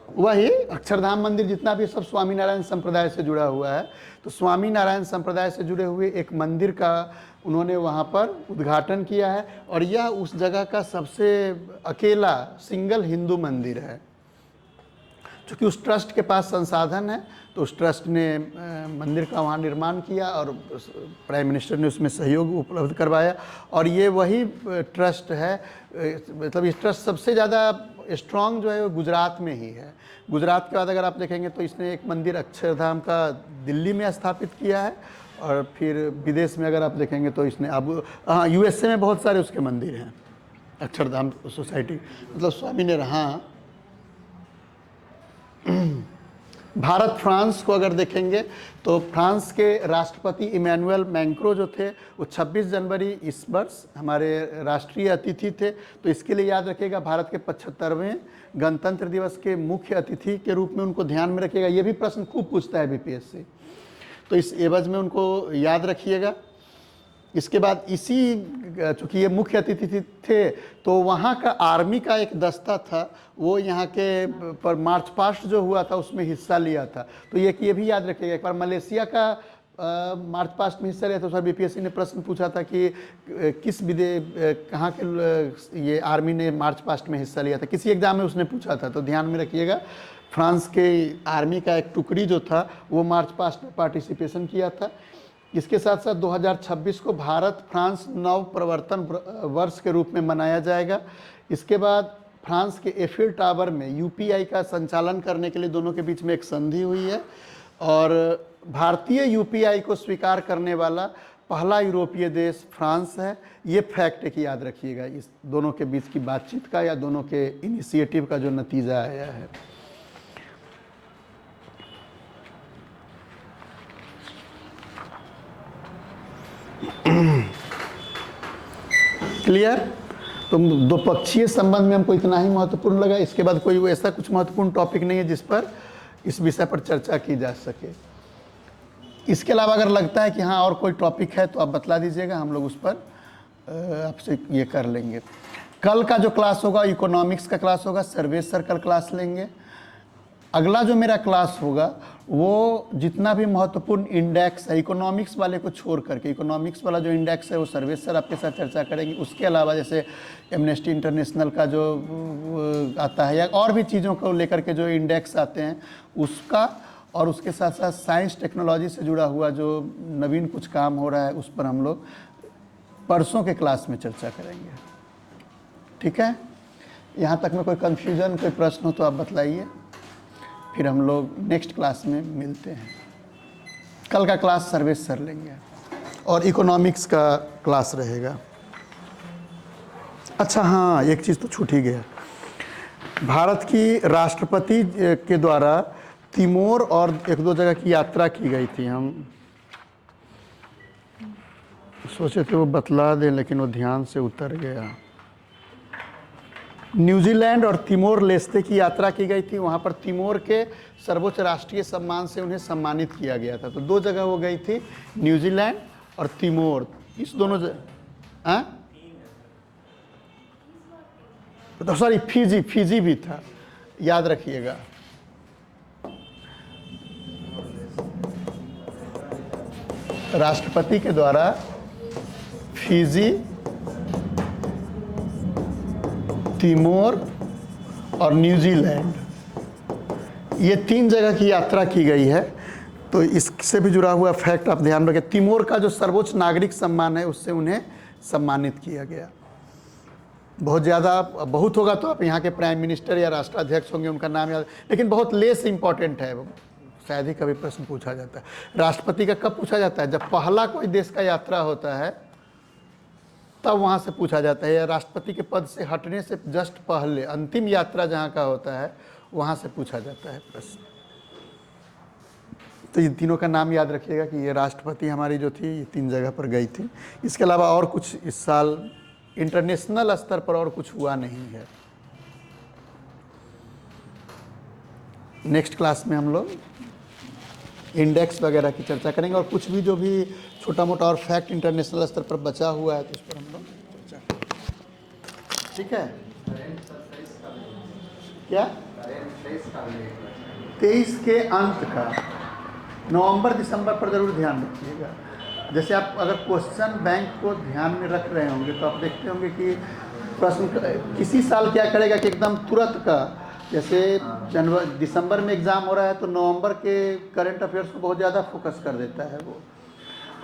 वही अक्षरधाम मंदिर जितना भी सब स्वामी नारायण संप्रदाय से जुड़ा हुआ है। तो स्वामी नारायण संप्रदाय से जुड़े हुए एक मंदिर का उन्होंने वहाँ पर उद्घाटन किया है, और यह उस जगह का सबसे अकेला सिंगल हिंदू मंदिर है। चूँकि उस ट्रस्ट के पास संसाधन है, तो उस ट्रस्ट ने मंदिर का वहाँ निर्माण किया और प्राइम मिनिस्टर ने उसमें सहयोग उपलब्ध करवाया। और ये वही ट्रस्ट है, मतलब इस ट्रस्ट सबसे ज़्यादा स्ट्रॉन्ग जो है वो गुजरात में ही है। गुजरात के बाद अगर आप देखेंगे तो इसने एक मंदिर अक्षरधाम का दिल्ली में स्थापित किया है, और फिर विदेश में अगर आप देखेंगे तो इसने USA में बहुत सारे उसके मंदिर हैं, अक्षरधाम सोसाइटी, मतलब स्वामी ने हाँ। भारत फ्रांस को अगर देखेंगे तो फ्रांस के राष्ट्रपति इमैनुअल मैक्रों जो थे वो 26 जनवरी इस वर्ष हमारे राष्ट्रीय अतिथि थे। तो इसके लिए याद रखिएगा, भारत के 75वें गणतंत्र दिवस के मुख्य अतिथि के रूप में उनको ध्यान में रखिएगा। ये भी प्रश्न खूब पूछता है BPSC, तो इस एवज में उनको याद रखिएगा। इसके बाद इसी, चूँकि ये मुख्य अतिथि थे, तो वहाँ का आर्मी का एक दस्ता था, वो यहाँ के पर मार्च पास्ट जो हुआ था उसमें हिस्सा लिया था। तो ये भी याद रखिएगा। एक बार मलेशिया का मार्च पास्ट में हिस्सा लिया था, तो सर BPSC ने प्रश्न पूछा था कि कहाँ के ये आर्मी ने मार्च पास्ट में हिस्सा लिया था, किसी एग्जाम में उसने पूछा था। तो ध्यान में रखिएगा, फ्रांस के आर्मी का एक टुकड़ी जो था वो मार्च पास्ट में पार्टिसिपेशन किया था। इसके साथ साथ 2026 को भारत फ्रांस नव प्रवर्तन वर्ष के रूप में मनाया जाएगा। इसके बाद फ्रांस के एफिल टावर में UPI का संचालन करने के लिए दोनों के बीच में एक संधि हुई है, और भारतीय UPI को स्वीकार करने वाला पहला यूरोपीय देश फ्रांस है। ये फैक्ट एक याद रखिएगा, इस दोनों के बीच की बातचीत का या दोनों के इनिशिएटिव का जो नतीजा आया है। क्लियर? तो द्विपक्षीय संबंध में हमको इतना ही महत्वपूर्ण लगा। इसके बाद कोई ऐसा कुछ महत्वपूर्ण टॉपिक नहीं है जिस पर इस विषय पर चर्चा की जा सके। इसके अलावा अगर लगता है कि हाँ और कोई टॉपिक है तो आप बतला दीजिएगा, हम लोग उस पर आपसे ये कर लेंगे। कल का जो क्लास होगा इकोनॉमिक्स का क्लास होगा, सर्विस सर्कल क्लास लेंगे। अगला जो मेरा क्लास होगा वो जितना भी महत्वपूर्ण इंडेक्स है इकोनॉमिक्स वाले को छोड़ करके, इकोनॉमिक्स वाला जो इंडेक्स है वो सर्विस सर आपके साथ चर्चा करेंगे। उसके अलावा जैसे एमनेस्टी इंटरनेशनल का जो आता है या और भी चीज़ों को लेकर के जो इंडेक्स आते हैं उसका, और उसके साथ साथ साइंस टेक्नोलॉजी से जुड़ा हुआ जो नवीन कुछ काम हो रहा है उस पर हम लोग परसों के क्लास में चर्चा करेंगे। ठीक है? यहाँ तक में कोई कन्फ्यूज़न, कोई प्रश्न हो तो आप बतलाइए, फिर हम लोग नेक्स्ट क्लास में मिलते हैं। कल का क्लास सर्विस सर लेंगे और इकोनॉमिक्स का क्लास रहेगा। अच्छा हाँ, एक चीज़ तो छूट ही गया। भारत की राष्ट्रपति के द्वारा तिमोर और एक दो जगह की यात्रा की गई थी। हम सोचे थे वो बतला दें, लेकिन वो ध्यान से उतर गया। न्यूजीलैंड और तिमोर लेस्ते की यात्रा की गई थी। वहाँ पर तिमोर के सर्वोच्च राष्ट्रीय सम्मान से उन्हें सम्मानित किया गया था। तो दो जगह वो गई थी, न्यूजीलैंड और तिमोर। इस दोनों तो सॉरी, फिजी भी था, याद रखिएगा। राष्ट्रपति के द्वारा फिजी, तिमोर और न्यूजीलैंड, ये 3 जगह की यात्रा की गई है। तो इससे भी जुड़ा हुआ फैक्ट आप ध्यान रखें। तिमोर का जो सर्वोच्च नागरिक सम्मान है, उससे उन्हें सम्मानित किया गया। बहुत होगा तो आप यहाँ के प्राइम मिनिस्टर या राष्ट्राध्यक्ष होंगे, उनका नाम याद, लेकिन बहुत लेस इंपॉर्टेंट है वो, शायद ही कभी प्रश्न पूछा जाता है। राष्ट्रपति का कब पूछा जाता है? जब पहला कोई देश का यात्रा होता है, तब वहाँ से पूछा जाता है। या राष्ट्रपति के पद से हटने से जस्ट पहले अंतिम यात्रा जहाँ का होता है, वहाँ से पूछा जाता है प्रश्न। तो इन तीनों का नाम याद रखिएगा कि ये राष्ट्रपति हमारी जो थी, ये 3 जगह पर गई थी। इसके अलावा और कुछ इस साल इंटरनेशनल स्तर पर और कुछ हुआ नहीं है। नेक्स्ट क्लास में हम लोग इंडेक्स वगैरह की चर्चा करेंगे, और कुछ भी जो भी छोटा मोटा और फैक्ट इंटरनेशनल स्तर पर बचा हुआ है, तो उस पर हम लोग चर्चा करेंगे। ठीक है? क्या 23 के अंत का, नवंबर दिसंबर पर जरूर ध्यान रखिएगा। जैसे आप अगर क्वेश्चन बैंक को ध्यान में रख रहे होंगे, तो आप देखते होंगे कि प्रश्न किसी साल क्या करेगा कि एकदम तुरंत का, जैसे दिसंबर में एग्ज़ाम हो रहा है, तो नवंबर के करंट अफेयर्स को बहुत ज़्यादा फोकस कर देता है वो।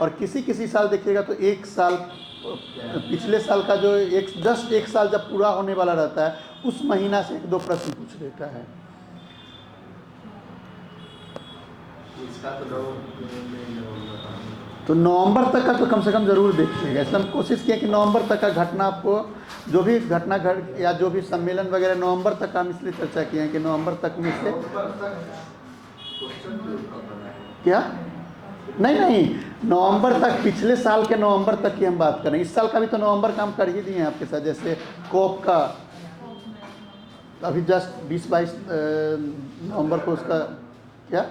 और किसी साल देखिएगा तो एक साल, पिछले साल का जो जस्ट एक साल जब पूरा होने वाला रहता है, उस महीना से 1-2 प्रश्न पूछ देता है। तो नवंबर तक का तो कम से कम ज़रूर देखिएगा। इसलिए हम कोशिश किए कि नवंबर तक का घटना, आपको जो भी घटना घट या जो भी सम्मेलन वगैरह नवंबर तक का हम इसलिए चर्चा किए हैं कि नवंबर तक में से क्या नहीं, नवंबर तक, पिछले साल के नवंबर तक की हम बात करें। इस साल का भी तो नवंबर का हम कर ही दिए हैं आपके साथ। जैसे कोप का अभी जस्ट 20-22 नवंबर को उसका क्या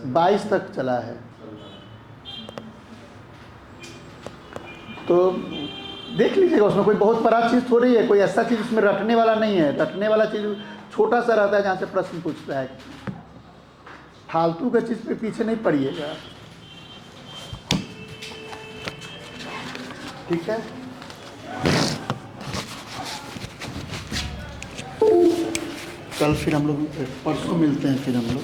22 तक चला है। तो देख लीजिएगा, उसमें कोई बहुत बड़ा चीज़ थोड़ी है, कोई ऐसा चीज़ उसमें रटने वाला नहीं है। रटने वाला चीज़ छोटा सा रहता है, जहाँ से प्रश्न पूछता है। फालतू का चीज़ पे पीछे नहीं पड़िएगा। ठीक है? कल फिर हम लोग, परसों मिलते हैं फिर हम लोग।